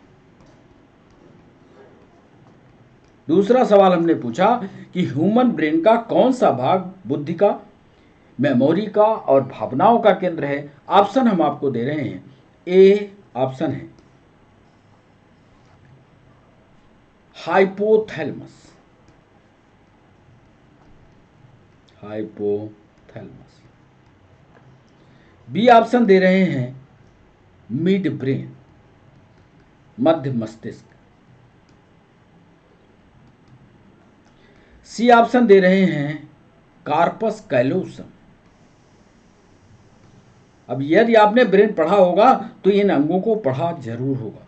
दूसरा सवाल हमने पूछा कि ह्यूमन ब्रेन का कौन सा भाग बुद्धि का, मेमोरी का और भावनाओं का केंद्र है? ऑप्शन हम आपको दे रहे हैं। ए ऑप्शन है हाइपोथैलेमस, बी ऑप्शन दे रहे हैं मिड ब्रेन, मध्य मस्तिष्क, सी ऑप्शन दे रहे हैं कार्पस कैलोसम। अब यदि आपने ब्रेन पढ़ा होगा तो इन अंगों को पढ़ा जरूर होगा,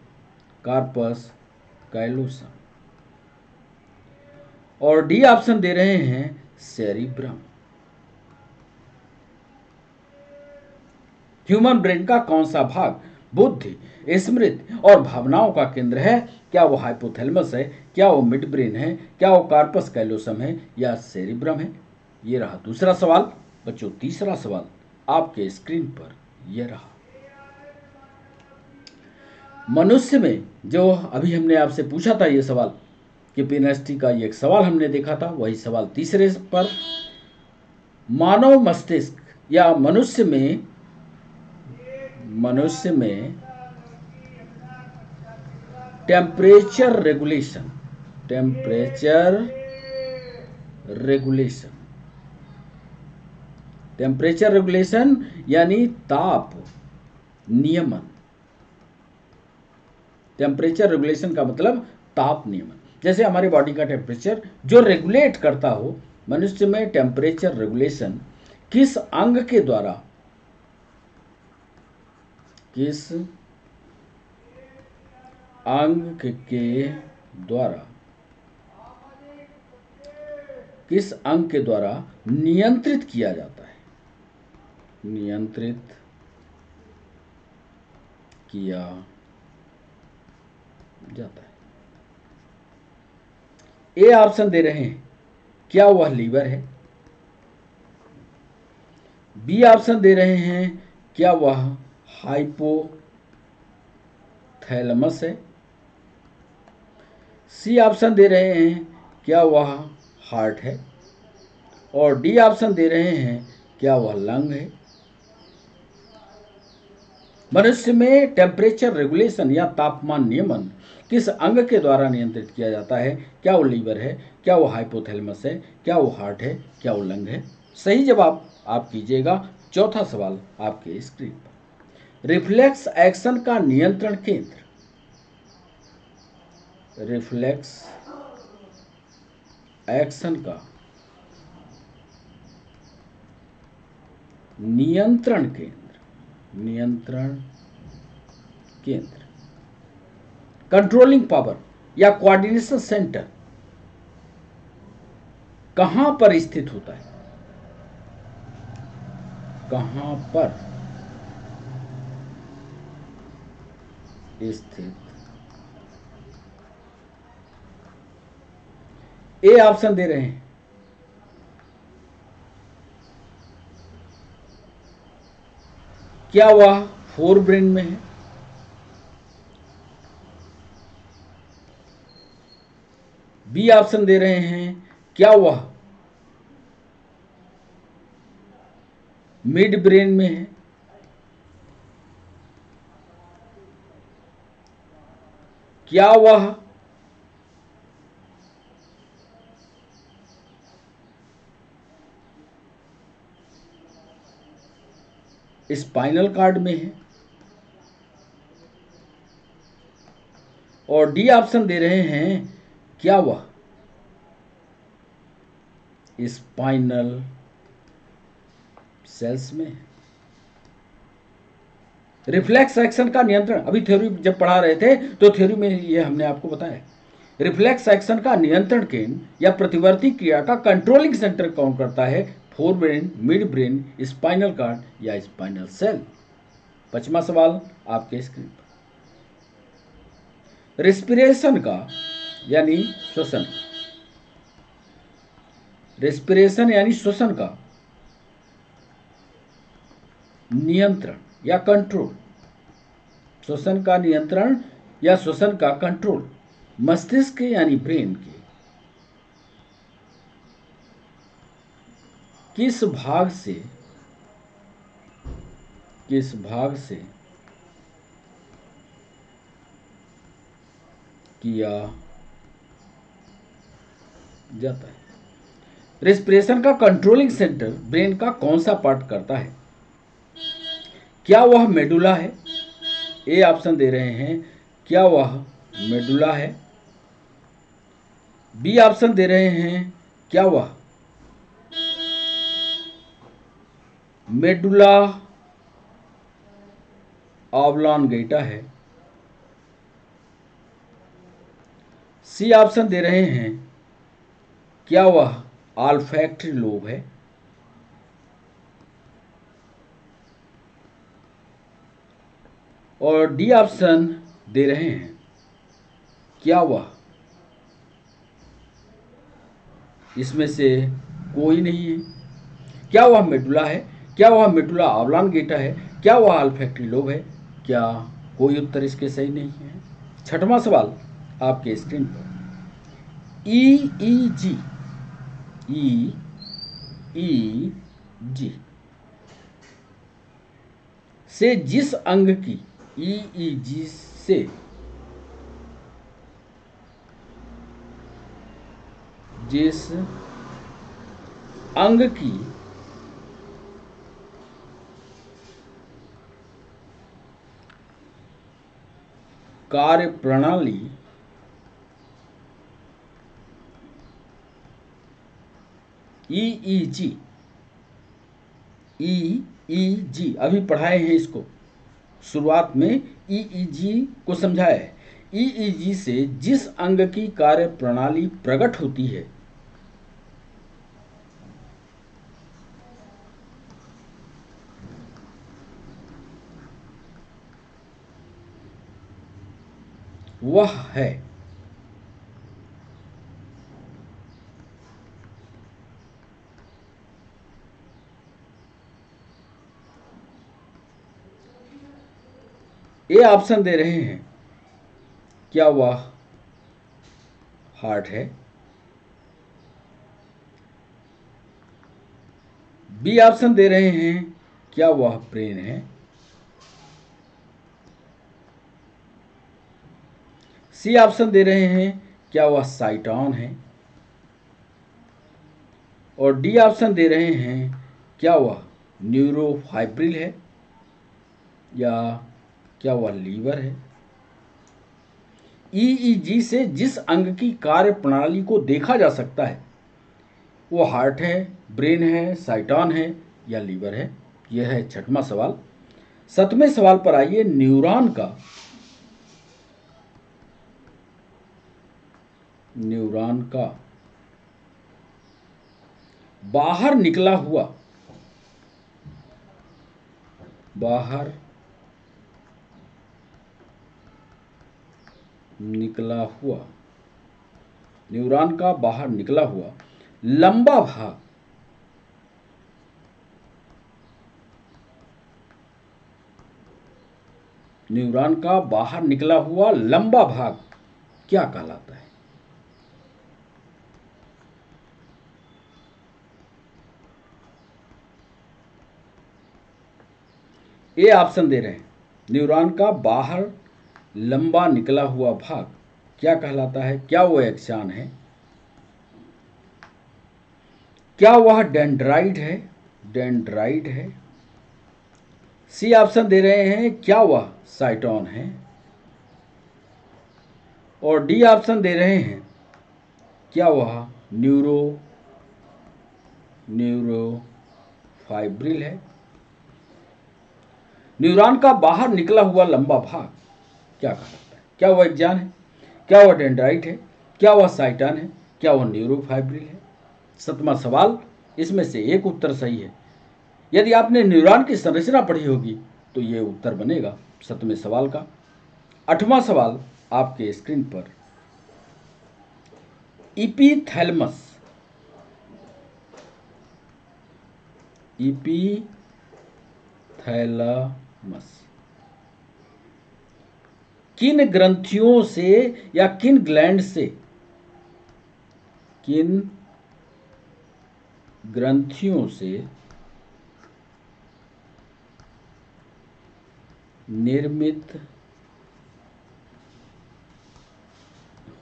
कार्पस कैलोसम। और डी ऑप्शन दे रहे हैं सेरिब्रम। ह्यूमन ब्रेन का कौन सा भाग बुद्धि, स्मृति और भावनाओं का केंद्र है? क्या वो हाइपोथैलेमस है, क्या वो मिड ब्रेन है, क्या वो कार्पस कैलोसम है, या सेरिब्रम है? ये रहा दूसरा सवाल। बच्चों, तीसरा सवाल आपके स्क्रीन पर यह रहा। मनुष्य में जो अभी हमने आपसे पूछा था ये सवाल कि पीएनएसटी का ये एक सवाल हमने देखा था, वही सवाल तीसरे पर, मानव मस्तिष्क या मनुष्य में टेम्परेचर रेगुलेशन यानी ताप नियमन। टेम्परेचर रेगुलेशन का मतलब ताप नियमन। जैसे हमारी बॉडी का टेम्परेचर जो रेगुलेट करता हो, मनुष्य में टेम्परेचर रेगुलेशन किस अंग के द्वारा नियंत्रित किया जाता है? ए ऑप्शन दे रहे हैं, क्या वह लीवर है? बी ऑप्शन दे रहे हैं, क्या वह हाइपोथैलेमस है? सी ऑप्शन दे रहे हैं, क्या वह हार्ट है? और डी ऑप्शन दे रहे हैं, क्या वह लंग है? मनुष्य में टेम्परेचर रेगुलेशन या तापमान नियमन किस अंग के द्वारा नियंत्रित किया जाता है? क्या वो लीवर है, क्या वो हाइपोथैलेमस है, क्या वो हार्ट है, क्या वो लंग है? सही जवाब आप कीजिएगा। चौथा सवाल आपके स्क्रीन पर, रिफ्लेक्स एक्शन का नियंत्रण केंद्र, नियंत्रण केंद्र, कंट्रोलिंग पावर या कोऑर्डिनेशन सेंटर कहां पर स्थित होता है? कहां पर स्थित? ए ऑप्शन दे रहे हैं, क्या वह फोर ब्रेन में है? बी ऑप्शन दे रहे हैं, क्या वह मिड ब्रेन में है। क्या वह स्पाइनल कार्ड में है? और डी ऑप्शन दे रहे हैं, क्या वह स्पाइनल सेल्स में है? रिफ्लेक्स एक्शन का नियंत्रण, अभी थ्योरी जब पढ़ा रहे थे तो थ्योरी में ये हमने आपको बताया। रिफ्लेक्स एक्शन का नियंत्रण केंद्र या प्रतिवर्ती क्रिया का कंट्रोलिंग सेंटर कौन करता है? Fore brain, mid brain, spinal cord या स्पाइनल सेल? 5वां सवाल आपके स्क्रीन पर। रेस्पिरेशन का यानी श्वसन, रेस्पिरेशन यानी श्वसन का नियंत्रण या कंट्रोल, श्वसन का नियंत्रण या श्वसन का कंट्रोल मस्तिष्क यानी ब्रेन के किस भाग से किया जाता है? रेस्पिरेशन का कंट्रोलिंग सेंटर ब्रेन का कौन सा पार्ट करता है? क्या वह मेडुला है? ए ऑप्शन दे रहे हैं, क्या वह मेडुला है? बी ऑप्शन दे रहे हैं, क्या वह मेडुला ऑब्लांगेटा है? सी ऑप्शन दे रहे हैं, क्या वह ऑल्फैक्टरी लोब है? और डी ऑप्शन दे रहे हैं, क्या वह इसमें से कोई नहीं है? क्या वह मेडुला है? क्या वह मेडुला ऑब्लांगेटा है? क्या वह ऑल्फैक्टरी लोब है? क्या कोई उत्तर इसके सही नहीं है? 6वां सवाल आपके स्क्रीन पर। EEG, EEG से जिस अंग की EEG से जिस अंग की कार्य प्रणाली EEG, EEG अभी पढ़ाए हैं इसको, शुरुआत में EEG को समझाया है। EEG से जिस अंग की कार्य प्रणाली प्रकट होती है वह है ए ऑप्शन दे रहे हैं, क्या वह हार्ट है? बी ऑप्शन दे रहे हैं, क्या वह ब्रेन है? सी ऑप्शन दे रहे हैं, क्या वह साइटॉन है? और डी ऑप्शन दे रहे हैं, क्या वह न्यूरोफाइब्रिल है या क्या वह लीवर है? EEG से जिस अंग की कार्य प्रणाली को देखा जा सकता है वो हार्ट है, ब्रेन है, साइटॉन है या लीवर है? यह है 6वां सवाल। 7वें सवाल पर आइए। न्यूरॉन का बाहर निकला हुआ न्यूरॉन का बाहर निकला हुआ लंबा भाग न्यूरॉन का बाहर निकला हुआ लंबा भाग क्या कहलाता है? ए ऑप्शन दे रहे हैं, न्यूरॉन का बाहर लंबा निकला हुआ भाग क्या कहलाता है? क्या वो एक्सान है? क्या वह डेंड्राइट है? डेंड्राइट है। सी ऑप्शन दे रहे हैं, क्या वह साइटोन है? और डी ऑप्शन दे रहे हैं, क्या वह न्यूरोफाइब्रिल है? न्यूरॉन का बाहर निकला हुआ लंबा भाग क्या कहलाता है? क्या वह एक्सान है? क्या वह डेंड्राइट है? क्या वह साइटन है? क्या वह न्यूरोफाइब्रिल है? 7वां सवाल, इसमें से एक उत्तर सही है। यदि आपने न्यूरॉन की संरचना पढ़ी होगी तो ये उत्तर बनेगा 7वें सवाल का। 8वां सवाल आपके स्क्रीन पर, इपीथैलेमस, इपीथैलेमस किन ग्रंथियों से या किन ग्लैंड से, किन ग्रंथियों से निर्मित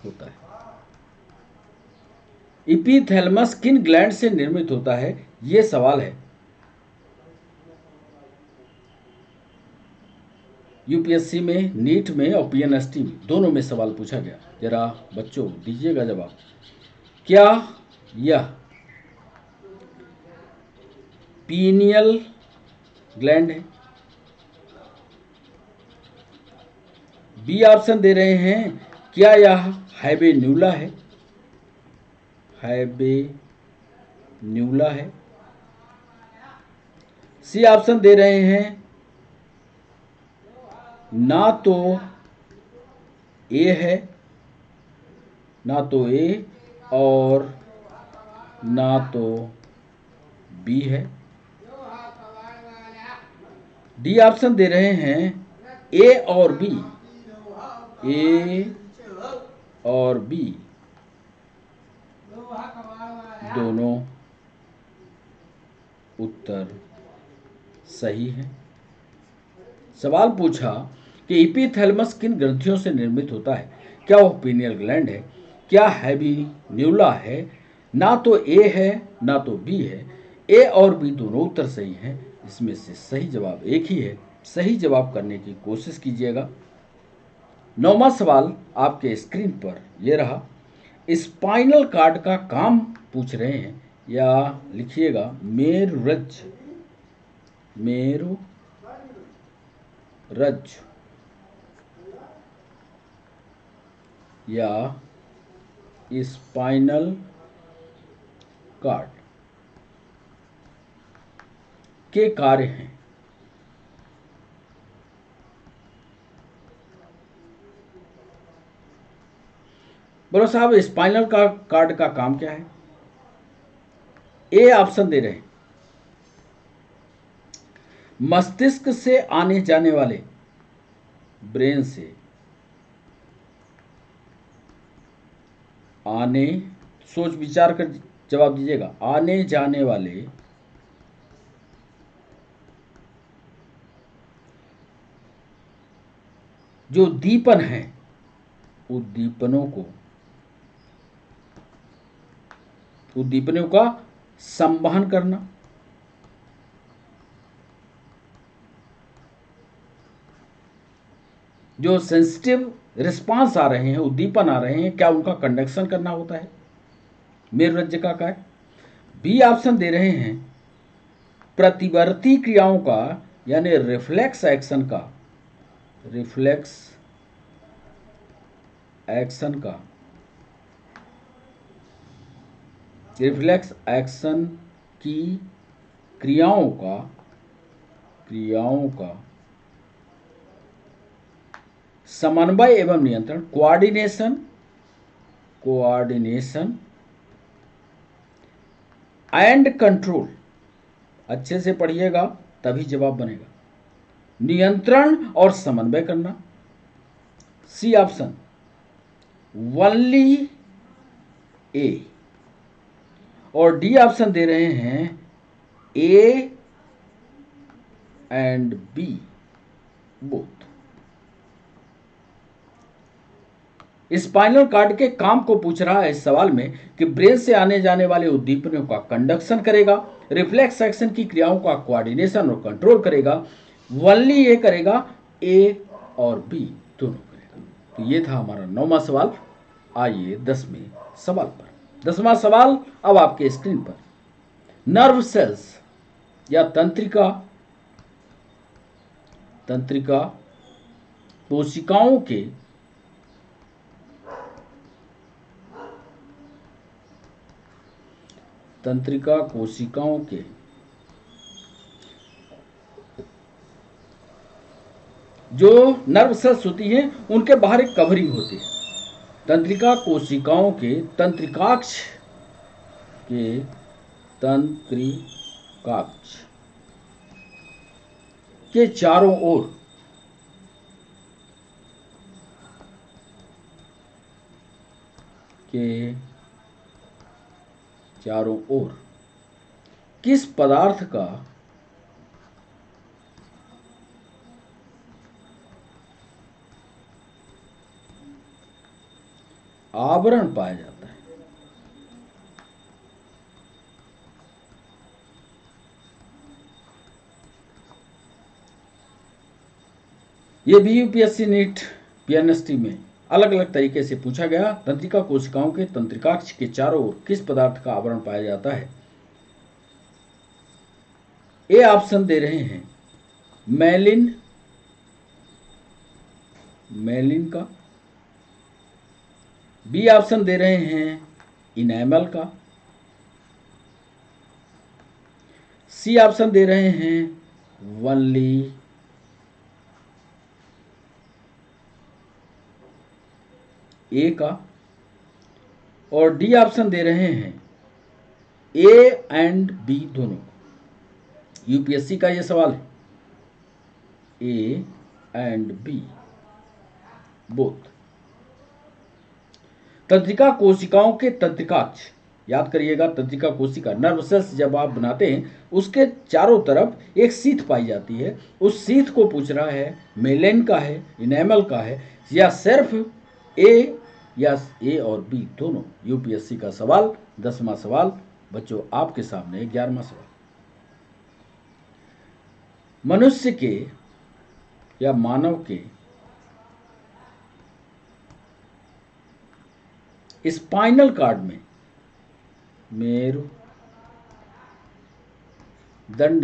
होता है? इपीथैलेमस किन ग्लैंड से निर्मित होता है, यह सवाल है। यूपीएससी में, नीट में और पीएनएसटी में, दोनों में सवाल पूछा गया। जरा बच्चों दीजिएगा जवाब। क्या यह पीनियल ग्लैंड है? बी ऑप्शन दे रहे हैं, क्या यह हैबेन्यूला है? हैबेन्यूला है। सी ऑप्शन दे रहे हैं, ना तो ए है, ना तो ए और ना तो बी है। डी ऑप्शन दे रहे हैं, ए और बी, ए और बी दोनों उत्तर सही है। सवाल पूछा कि इपीथैलेमस किन ग्रंथियों से निर्मित होता है? क्या वह पीनियल ग्लैंड है? क्या हैबेन्यूला है? ना तो ए है ना तो बी है। ए और बी दोनों उत्तर सही हैं। इसमें से सही जवाब एक ही है। सही जवाब करने की कोशिश कीजिएगा। 9वां सवाल आपके स्क्रीन पर यह रहा, स्पाइनल कार्ड का काम पूछ रहे हैं, या लिखिएगा मेरुरज्ज, मेरुरज्ज या स्पाइनल कार्ड के कार्य हैं। बोलो साहब, स्पाइनल कार्ड का काम क्या है? ए ऑप्शन दे रहे हैं, मस्तिष्क से आने जाने वाले, ब्रेन से आने, सोच विचार कर जवाब दीजिएगा, आने जाने वाले जो दीपन है, उद्दीपनों का संवहन करना, जो सेंसिटिव रिस्पांस आ रहे हैं, उद्दीपन आ रहे हैं, क्या उनका कंडक्शन करना होता है मेरुरज्ज का कार्य। बी ऑप्शन दे रहे हैं, प्रतिवर्ती क्रियाओं का यानी रिफ्लेक्स एक्शन का, रिफ्लेक्स एक्शन की क्रियाओं का समन्वय एवं नियंत्रण, कोऑर्डिनेशन एंड कंट्रोल। अच्छे से पढ़िएगा तभी जवाब बनेगा। नियंत्रण और समन्वय करना। C option only A. और डी ऑप्शन दे रहे हैं, A and B both. Spinal cord के काम को पूछ रहा है इस सवाल में कि ब्रेन से आने जाने वाले उद्दीपनों का कंडक्शन करेगा, रिफ्लेक्स एक्शन की क्रियाओं का कोऑर्डिनेशन और कंट्रोल करेगा, वनली ये करेगा, ए और बी दोनों करेगा। तो ये था हमारा 9वां सवाल। आइए 10वें सवाल पर। 10वां सवाल अब आपके स्क्रीन पर। नर्व सेल्स या तंत्रिका कोशिकाओं के जो नर्व सेल्स होती हैं उनके बाहर एक कवरिंग होती है। तंत्रिका कोशिकाओं के तंत्रिकाक्ष के चारों ओर किस पदार्थ का आवरण पाया जाता है? ये भी यूपीएससी नीट पीएनएसटी में अलग अलग तरीके से पूछा गया। तंत्रिका कोशिकाओं के तंत्रिकाक्ष के चारों ओर किस पदार्थ का आवरण पाया जाता है? ए ऑप्शन दे रहे हैं मैलिन का, बी ऑप्शन दे रहे हैं इनेमल का, सी ऑप्शन दे रहे हैं वनली, ए का, और डी ऑप्शन दे रहे हैं ए एंड बी दोनों। यूपीएससी का ये सवाल है, ए एंड बी बोथ। तंत्रिका कोशिकाओं के तंत्रिकाक्ष, याद करिएगा, तंत्रिका कोशिका नर्व सेल्स जब आप बनाते हैं उसके चारों तरफ एक सीथ पाई जाती है। उस सीथ को पूछ रहा है मेलेन का है, इनेमल का है, या सिर्फ ए, या ए और बी दोनों। यूपीएससी का सवाल 10वां सवाल बच्चों आपके सामने। 11वां सवाल। मनुष्य के या मानव के स्पाइनल कार्ड में, मेरुदंड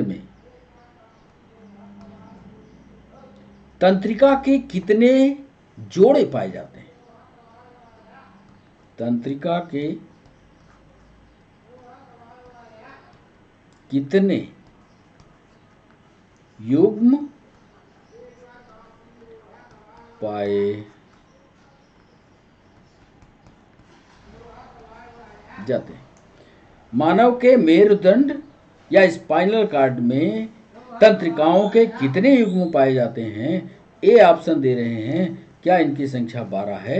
में तंत्रिका के कितने जोड़े पाए जाते हैं? तंत्रिका के कितने युग्म पाए जाते हैं? मानव के मेरुदंड या स्पाइनल कार्ड में तंत्रिकाओं के कितने युग्म पाए जाते हैं? ए ऑप्शन दे रहे हैं क्या इनकी संख्या 12 है?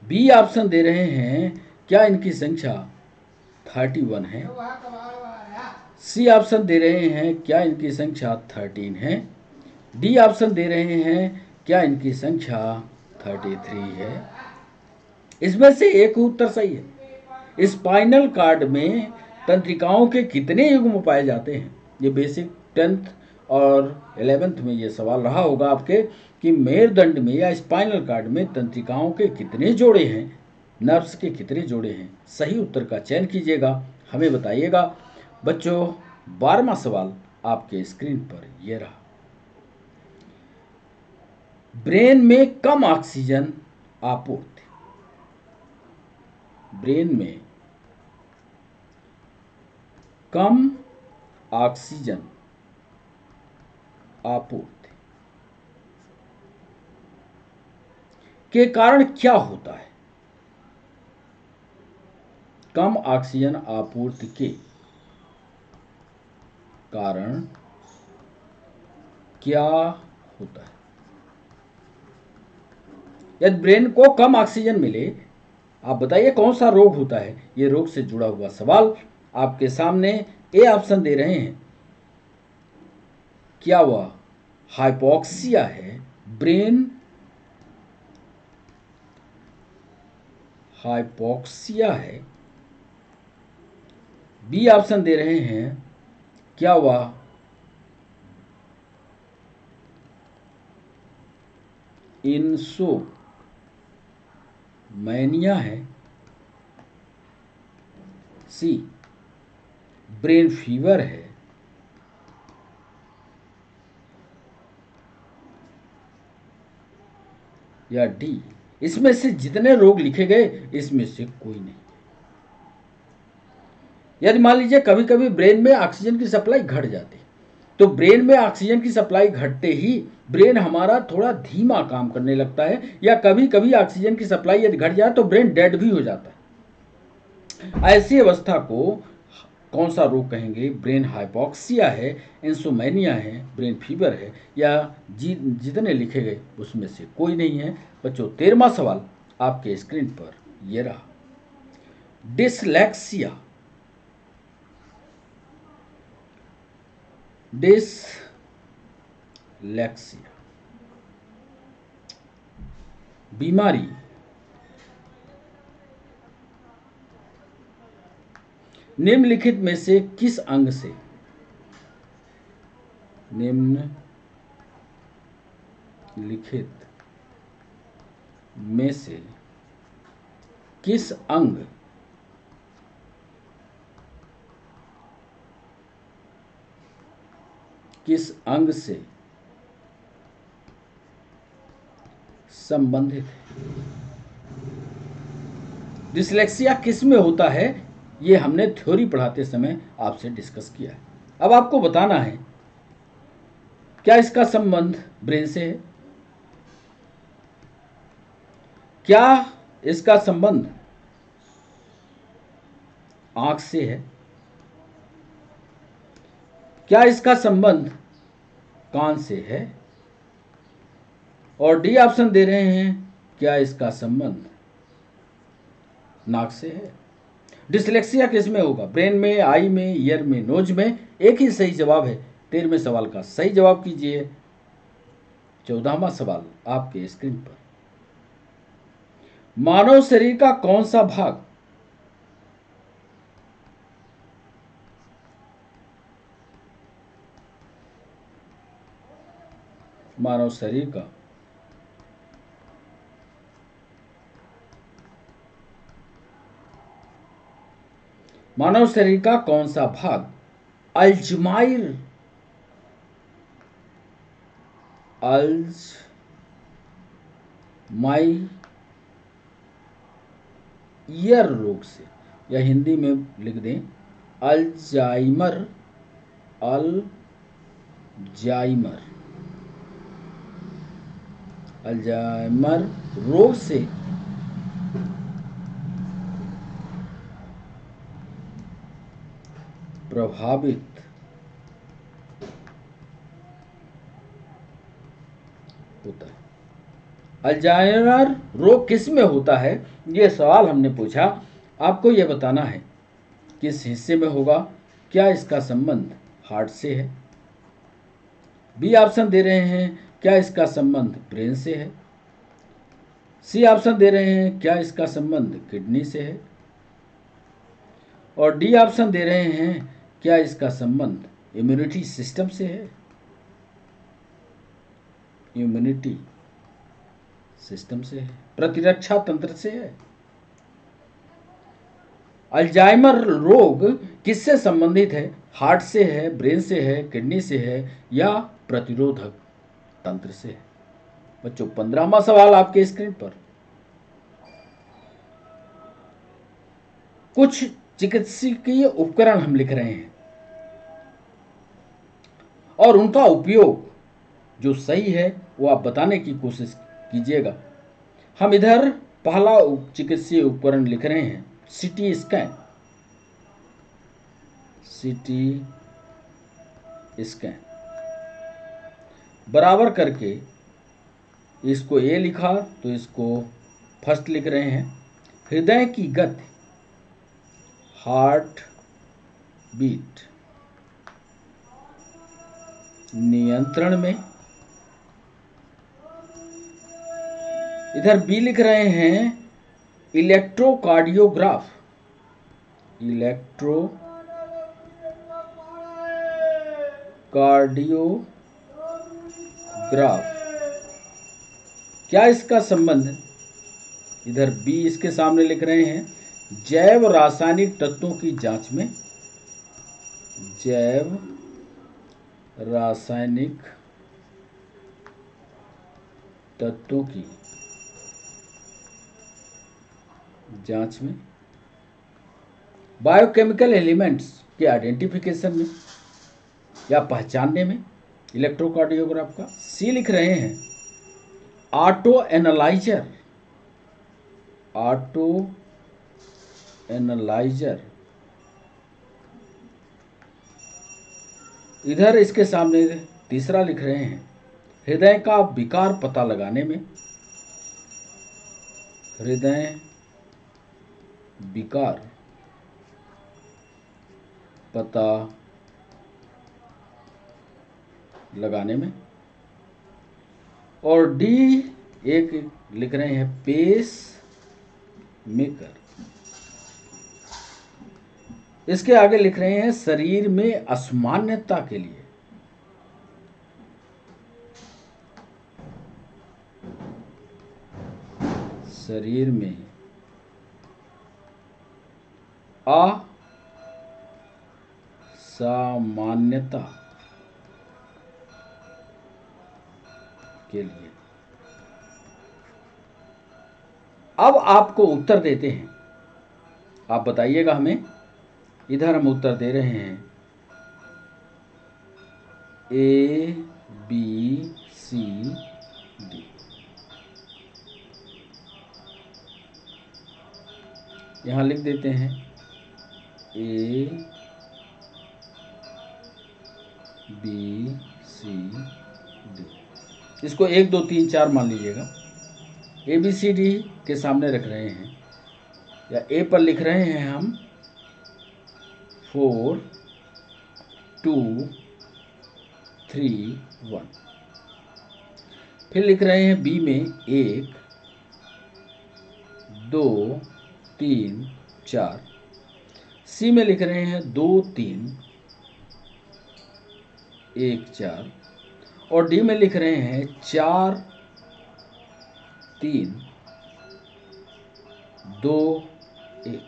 बी ऑप्शन दे रहे हैं क्या इनकी संख्या 31 है? सी ऑप्शन दे रहे हैं क्या इनकी संख्या 13 है? डी ऑप्शन दे रहे हैं क्या इनकी संख्या 33 है? इसमें से एक उत्तर सही है। स्पाइनल कार्ड में तंत्रिकाओं के कितने युग्म पाए जाते हैं? ये बेसिक 10th और 11th में ये सवाल रहा होगा आपके कि मेरुदंड में या स्पाइनल कार्ड में तंत्रिकाओं के कितने जोड़े हैं, नर्व्स के कितने जोड़े हैं। सही उत्तर का चयन कीजिएगा, हमें बताइएगा। बच्चों 12वां सवाल आपके स्क्रीन पर यह रहा। ब्रेन में कम ऑक्सीजन आपूर्ति, ब्रेन में कम ऑक्सीजन आपूर्ति के कारण क्या होता है? कम ऑक्सीजन आपूर्ति के कारण क्या होता है? यदि ब्रेन को कम ऑक्सीजन मिले, आप बताइए कौन सा रोग होता है? ये रोग से जुड़ा हुआ सवाल आपके सामने। ए ऑप्शन दे रहे हैं क्या वह हाइपोक्सिया है? ब्रेन हाइपोक्सिया है। बी ऑप्शन दे रहे हैं, क्या वह इंसोमैनिया है? सी ब्रेन फीवर है? या डी इसमें से जितने रोग लिखे गए इसमें से कोई नहीं। यदि मान लीजिए कभी कभी ब्रेन में ऑक्सीजन की सप्लाई घट जाती, तो ब्रेन में ऑक्सीजन की सप्लाई घटते ही ब्रेन हमारा थोड़ा धीमा काम करने लगता है, या कभी कभी ऑक्सीजन की सप्लाई यदि घट जाए तो ब्रेन डेड भी हो जाता है। ऐसी अवस्था को कौन सा रोग कहेंगे? ब्रेन हाइपोक्सिया है, इंसोमेनिया है, ब्रेन फीवर है, या जितने लिखे गए उसमें से कोई नहीं है। बच्चों 13वां सवाल आपके स्क्रीन पर ये रहा। डिसलेक्सिया बीमारी निम्नलिखित में से किस अंग से किस अंग से संबंधित है? डिसलेक्सिया किस में होता है, ये हमने थ्योरी पढ़ाते समय आपसे डिस्कस किया है। अब आपको बताना है क्या इसका संबंध ब्रेन से है, क्या इसका संबंध आंख से है, क्या इसका संबंध कान से है, और डी ऑप्शन दे रहे हैं, क्या इसका संबंध नाक से है। डिसलेक्सिया किस में होगा? ब्रेन में, आई में, ईयर में, नोज में? एक ही सही जवाब है। 13वें सवाल का सही जवाब कीजिए। 14वां सवाल आपके स्क्रीन पर। मानव शरीर का कौन सा भाग मानव शरीर का कौन सा भाग अल्जाइमर रोग से, या हिंदी में लिख दें अल्जाइमर रोग से प्रभावित होता है। अल्जाइमर रोग किस में होता है, यह सवाल हमने पूछा। आपको यह बताना है किस हिस्से में होगा। क्या इसका संबंध हार्ट से है? बी ऑप्शन दे रहे हैं, क्या इसका संबंध ब्रेन से है? सी ऑप्शन दे रहे हैं, क्या इसका संबंध किडनी से है? और डी ऑप्शन दे रहे हैं, क्या इसका संबंध इम्यूनिटी सिस्टम से है? इम्यूनिटी सिस्टम से है, प्रतिरक्षा तंत्र से है। अल्जाइमर रोग किससे संबंधित है? हार्ट से है, ब्रेन से है, किडनी से है, या प्रतिरोधक तंत्र से है? बच्चों 15वां सवाल आपके स्क्रीन पर। कुछ चिकित्सकीय उपकरण हम लिख रहे हैं और उनका उपयोग जो सही है वो आप बताने की कोशिश कीजिएगा। हम इधर पहला चिकित्सीय उपकरण लिख रहे हैं सीटी स्कैन बराबर करके इसको ए लिखा तो इसको फर्स्ट लिख रहे हैं। हृदय की गति, हार्ट बीट, नियंत्रण में। इधर बी लिख रहे हैं इलेक्ट्रोकार्डियोग्राफ। इलेक्ट्रोकार्डियोग्राफ, क्या इसका संबंध है? इधर बी इसके सामने लिख रहे हैं जैव रासायनिक तत्वों की जांच में। जैव रासायनिक तत्वों की जांच में, बायोकेमिकल एलिमेंट्स के आइडेंटिफिकेशन में या पहचानने में इलेक्ट्रोकार्डियोग्राफ का। सी लिख रहे हैं ऑटो एनालाइजर। ऑटो एनालाइजर, इधर इसके सामने तीसरा लिख रहे हैं हृदय का विकार पता लगाने में। हृदय विकार पता लगाने में। और डी एक लिख रहे हैं पेस मेकर। इसके आगे लिख रहे हैं शरीर में असामान्यता के लिए। शरीर में असामान्यता के लिए। अब आपको उत्तर देते हैं, आप बताइएगा हमें। इधर हम उत्तर दे रहे हैं ए बी सी डी। यहां लिख देते हैं ए बी सी डी। इसको 1 2 3 4 मान लीजिएगा। ए बी सी डी के सामने रख रहे हैं, या ए पर लिख रहे हैं हम 4 2 3 1। फिर लिख रहे हैं बी में 1 2 3 4। सी में लिख रहे हैं 2 3 1 4। और डी में लिख रहे हैं 4 3 2 1।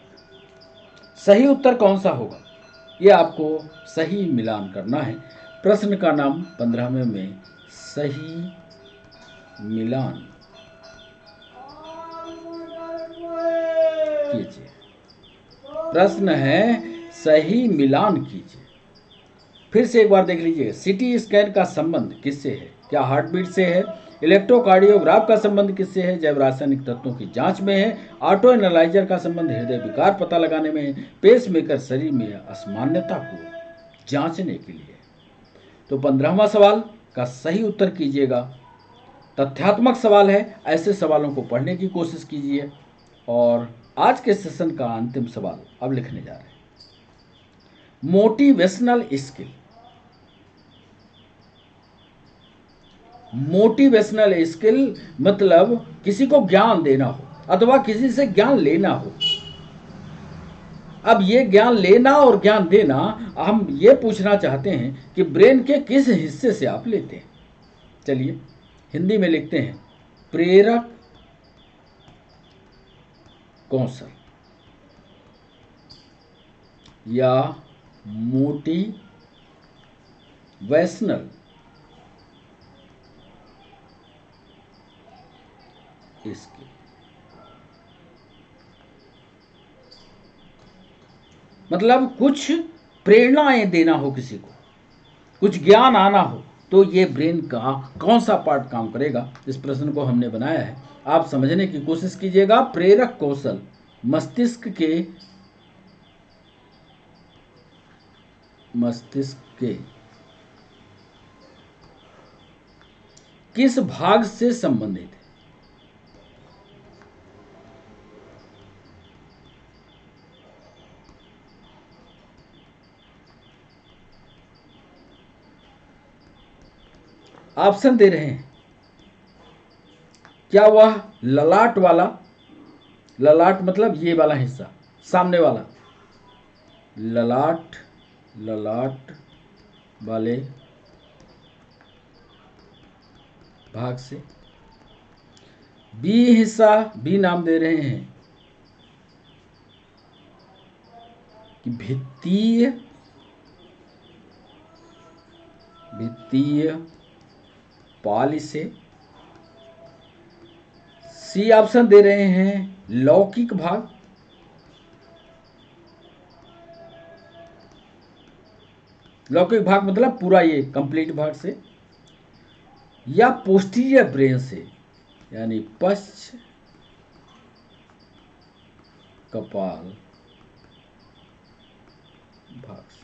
सही उत्तर कौन सा होगा, ये आपको सही मिलान करना है। प्रश्न का नाम 15वें में सही मिलान कीजिए। प्रश्न है सही मिलान कीजिए। फिर से एक बार देख लीजिए, सीटी स्कैन का संबंध किससे है? क्या हार्टबीट से है? इलेक्ट्रोकार्डियोग्राफ का संबंध किससे है? जैव रासायनिक तत्वों की जांच में है। ऑटो एनालाइजर का संबंध हृदय विकार पता लगाने में है। पेस मेकर शरीर में असामान्यता को जांचने के लिए। तो 15वां सवाल का सही उत्तर कीजिएगा। तथ्यात्मक सवाल है, ऐसे सवालों को पढ़ने की कोशिश कीजिए। और आज के सेशन का अंतिम सवाल अब लिखने जा रहे हैं। Motivational skill. मोटिवेशनल स्किल मतलब किसी को ज्ञान देना हो अथवा किसी से ज्ञान लेना हो। अब ये ज्ञान लेना और ज्ञान देना, हम ये पूछना चाहते हैं कि ब्रेन के किस हिस्से से आप लेते हैं। चलिए हिंदी में लिखते हैं प्रेरक कौशल या मोटिवेशनल स्किल। मतलब कुछ प्रेरणाएं देना हो किसी को, कुछ ज्ञान आना हो, तो ये ब्रेन का कौन सा पार्ट काम करेगा, इस प्रश्न को हमने बनाया है। आप समझने की कोशिश कीजिएगा। प्रेरक कौशल मस्तिष्क के किस भाग से संबंधित है? ऑप्शन दे रहे हैं, क्या वह ललाट वाला, ललाट मतलब ये वाला हिस्सा सामने वाला, ललाट, ललाट वाले भाग से, बी हिस्सा, बी नाम दे रहे हैं कि भित्तीय, भित्तीय पाल से, सी ऑप्शन दे रहे हैं लौकिक भाग, लौकिक भाग मतलब पूरा ये कंप्लीट भाग से, या पोस्टीरियर ब्रेन से यानी पश्च कपाल भाग से।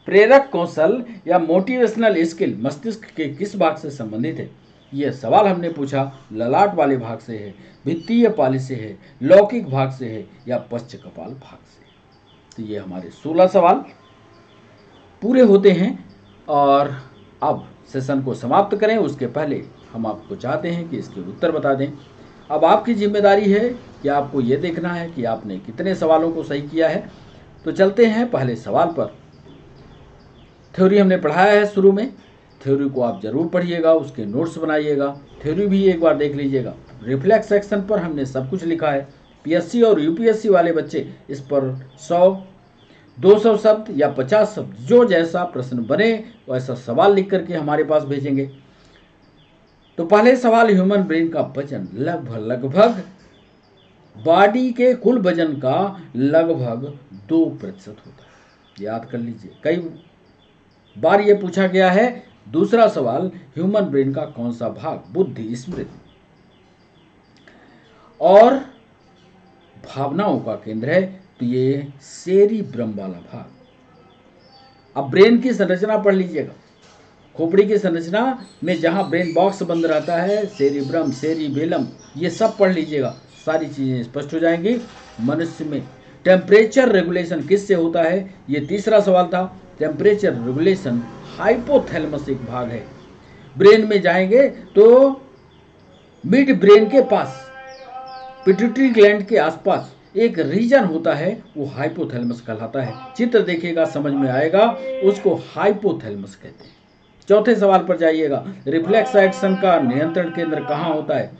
प्रेरक कौशल या मोटिवेशनल स्किल मस्तिष्क के किस भाग से संबंधित है? यह सवाल हमने पूछा ललाट वाले भाग से है, भित्तीय पाली से है, लौकिक भाग से है या पश्च कपाल भाग से। तो ये हमारे 16 सवाल पूरे होते हैं और अब सेशन को समाप्त करें उसके पहले हम आपको चाहते हैं कि इसके उत्तर बता दें। अब आपकी जिम्मेदारी है कि आपको ये देखना है कि आपने कितने सवालों को सही किया है। तो चलते हैं पहले सवाल पर। थ्योरी हमने पढ़ाया है शुरू में, थ्योरी को आप जरूर पढ़िएगा, उसके नोट्स बनाइएगा, थ्योरी भी एक बार देख लीजिएगा। रिफ्लेक्स सेक्शन पर हमने सब कुछ लिखा है। पीएससी और यूपीएससी वाले बच्चे इस पर 100, 200 शब्द या 50 शब्द जो जैसा प्रश्न बने वैसा सवाल लिख करके हमारे पास भेजेंगे। तो पहले सवाल, ह्यूमन ब्रेन का वजन लगभग बॉडी के कुल वजन का लगभग 2% होता है, याद कर लीजिए, कई बार ये पूछा गया है। दूसरा सवाल, ह्यूमन ब्रेन का कौन सा भाग बुद्धि, स्मृति और भावनाओं का केंद्र है? तो ये सेरिब्रम वाला भाग। अब ब्रेन की संरचना पढ़ लीजिएगा। खोपड़ी की संरचना में जहां ब्रेन बॉक्स बंद रहता है, सेरिब्रम, सेरिबेलम, ये सब पढ़ लीजिएगा, सारी चीजें स्पष्ट हो जाएंगी। मनुष्य में टेम्परेचर रेगुलेशन किससे होता है? ये तीसरा सवाल था। टेम्परेचर रेगुलेशन हाइपोथैलेमस एक भाग है। ब्रेन में जाएंगे तो मिड ब्रेन के पास, पिट्यूटरी ग्लैंड के आसपास एक रीजन होता है, वो हाइपोथैलेमस कहलाता है। चित्र देखिएगा समझ में आएगा, उसको हाइपोथैलेमस कहते हैं। चौथे सवाल पर जाइएगा, रिफ्लेक्स एक्शन का नियंत्रण केंद्र कहाँ होता है?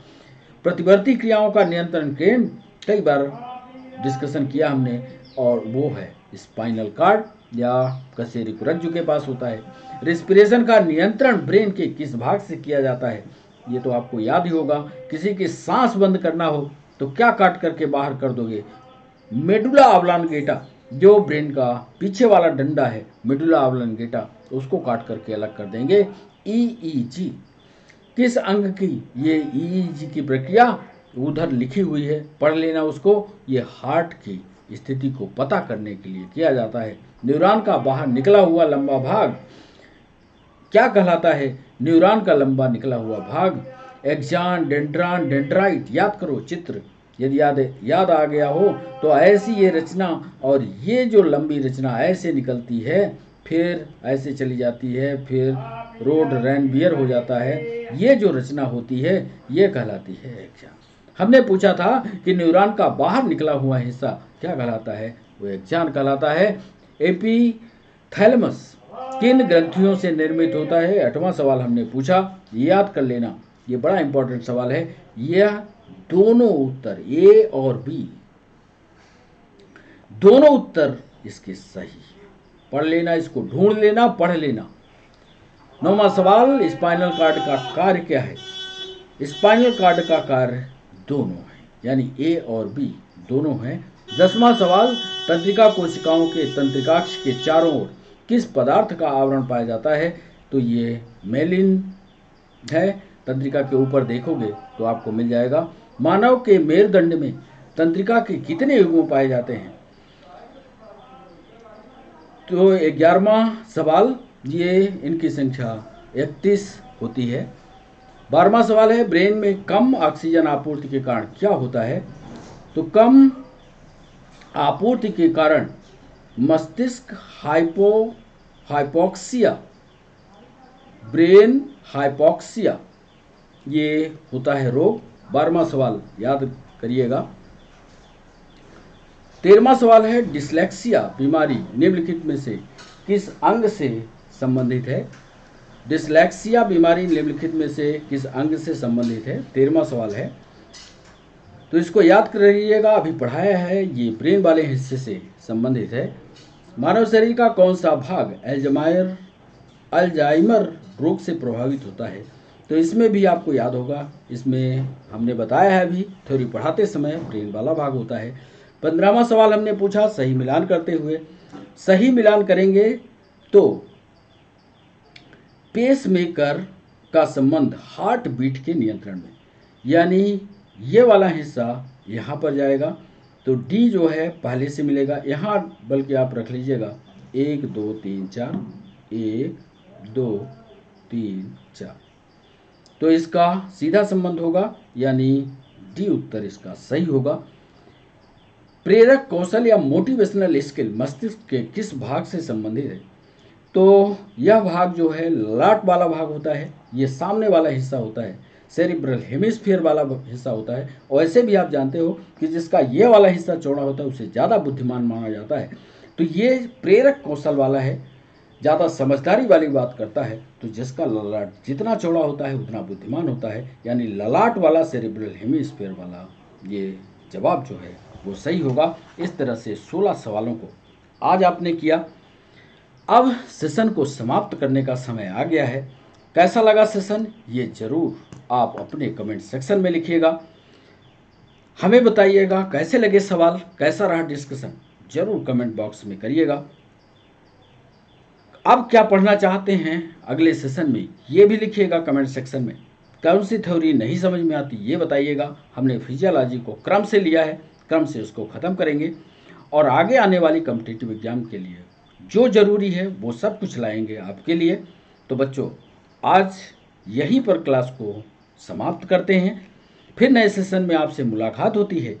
प्रतिवर्ती क्रियाओं का नियंत्रण केंद्र कई बार डिस्कशन किया हमने, और वो है स्पाइनल कार्ड या कशेरुकी के पास होता है। रेस्पिरेशन का नियंत्रण ब्रेन के किस भाग से किया जाता है? ये तो आपको याद ही होगा। किसी की सांस बंद करना हो तो क्या काट करके बाहर कर दोगे? मेडुला ऑब्लांगेटा, जो ब्रेन का पीछे वाला डंडा है, मेडुला ऑब्लांगेटा, उसको काट करके अलग कर देंगे। ईईजी किस अंग की? ये ईईजी की प्रक्रिया उधर लिखी हुई है, पढ़ लेना उसको। ये हार्ट की स्थिति को पता करने के लिए किया जाता है। न्यूरॉन का बाहर निकला हुआ लंबा भाग क्या कहलाता है? न्यूरॉन का लंबा निकला हुआ भाग एक्सॉन, डेंड्रॉन, डेंड्राइट। याद करो चित्र, यदि याद आ गया हो तो ऐसी ये रचना, और ये जो लंबी रचना ऐसे निकलती है, फिर ऐसे चली जाती है, फिर रोड रैनबियर हो जाता है। ये जो रचना होती है ये कहलाती है एक्सॉन। हमने पूछा था कि न्यूरॉन का बाहर निकला हुआ हिस्सा क्या कहलाता है? वो एक्सॉन कहलाता है। एपिथैलेमस किन ग्रंथियों से निर्मित होता है? 8वां सवाल हमने पूछा, याद कर लेना, ये बड़ा इंपॉर्टेंट सवाल है। यह दोनों उत्तर ए और बी, दोनों उत्तर इसके सही है। पढ़ लेना, इसको ढूंढ लेना, पढ़ लेना। 9वां सवाल, स्पाइनल कार्ड का कार्य क्या है? स्पाइनल कार्ड का कार्य दोनों है, यानी ए और बी दोनों हैं। 10वां सवाल, तंत्रिका कोशिकाओं के तंत्रिकाक्ष के चारों ओर किस पदार्थ का आवरण पाया जाता है? तो ये मेलिन है। तंत्रिका के ऊपर देखोगे तो आपको मिल जाएगा। मानव के मेरुदंड में तंत्रिका के कितने युग्म पाए जाते हैं? तो 11वां सवाल, ये इनकी संख्या 31 होती है। 12वां सवाल है, ब्रेन में कम ऑक्सीजन आपूर्ति के कारण क्या होता है? तो कम आपूर्ति के कारण मस्तिष्क हाइपोक्सिया ब्रेन हाइपोक्सिया ये होता है रोग। 12वां सवाल याद करिएगा। 13वां सवाल है डिसलेक्सिया बीमारी निम्नलिखित में से किस अंग से संबंधित है? डिसलेक्सिया बीमारी निम्नलिखित में से किस अंग से संबंधित है? 13वां सवाल है, तो इसको याद करिएगा। अभी पढ़ाया है, ये ब्रेन वाले हिस्से से संबंधित है। मानव शरीर का कौन सा भाग अल्जाइमर रोग से प्रभावित होता है? तो इसमें भी आपको याद होगा, इसमें हमने बताया है अभी थ्योरी पढ़ाते समय, ब्रेन वाला भाग होता है। 15वां सवाल हमने पूछा सही मिलान करते हुए। सही मिलान करेंगे तो पेसमेकर का संबंध हार्ट बीट के नियंत्रण में, यानी ये वाला हिस्सा यहाँ पर जाएगा, तो डी जो है पहले से मिलेगा यहाँ, बल्कि आप रख लीजिएगा 1 2 3 4, 1 2 3 4, तो इसका सीधा संबंध होगा, यानी डी उत्तर इसका सही होगा। प्रेरक कौशल या मोटिवेशनल स्किल मस्तिष्क के किस भाग से संबंधित है? तो यह भाग जो है ललाट वाला भाग होता है, ये सामने वाला हिस्सा होता है, सेरिब्रल हेमिस्फीयर वाला हिस्सा होता है। और ऐसे भी आप जानते हो कि जिसका ये वाला हिस्सा चौड़ा होता है उसे ज़्यादा बुद्धिमान माना जाता है। तो ये प्रेरक कौशल वाला है, ज़्यादा समझदारी वाली बात करता है। तो जिसका ललाट जितना चौड़ा होता है उतना बुद्धिमान होता है, यानी ललाट वाला सेरिब्रल हेमिस्फीयर वाला ये जवाब जो है वो सही होगा। इस तरह से 16 सवालों को आज आपने किया। अब सेशन को समाप्त करने का समय आ गया है। कैसा लगा सेशन, ये जरूर आप अपने कमेंट सेक्शन में लिखिएगा। हमें बताइएगा कैसे लगे सवाल, कैसा रहा डिस्कशन, जरूर कमेंट बॉक्स में करिएगा। अब क्या पढ़ना चाहते हैं अगले सेशन में, ये भी लिखिएगा कमेंट सेक्शन में। कौन सी थ्योरी नहीं समझ में आती ये बताइएगा। हमने फिजियोलॉजी को क्रम से लिया है, क्रम से उसको ख़त्म करेंगे और आगे आने वाली कॉम्पिटिटिव एग्जाम के लिए जो ज़रूरी है वो सब कुछ लाएंगे आपके लिए। तो बच्चों आज यहीं पर क्लास को समाप्त करते हैं, फिर नए सेशन में आपसे मुलाकात होती है।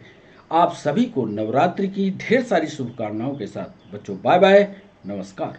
आप सभी को नवरात्रि की ढेर सारी शुभकामनाओं के साथ बच्चों बाय बाय, नमस्कार।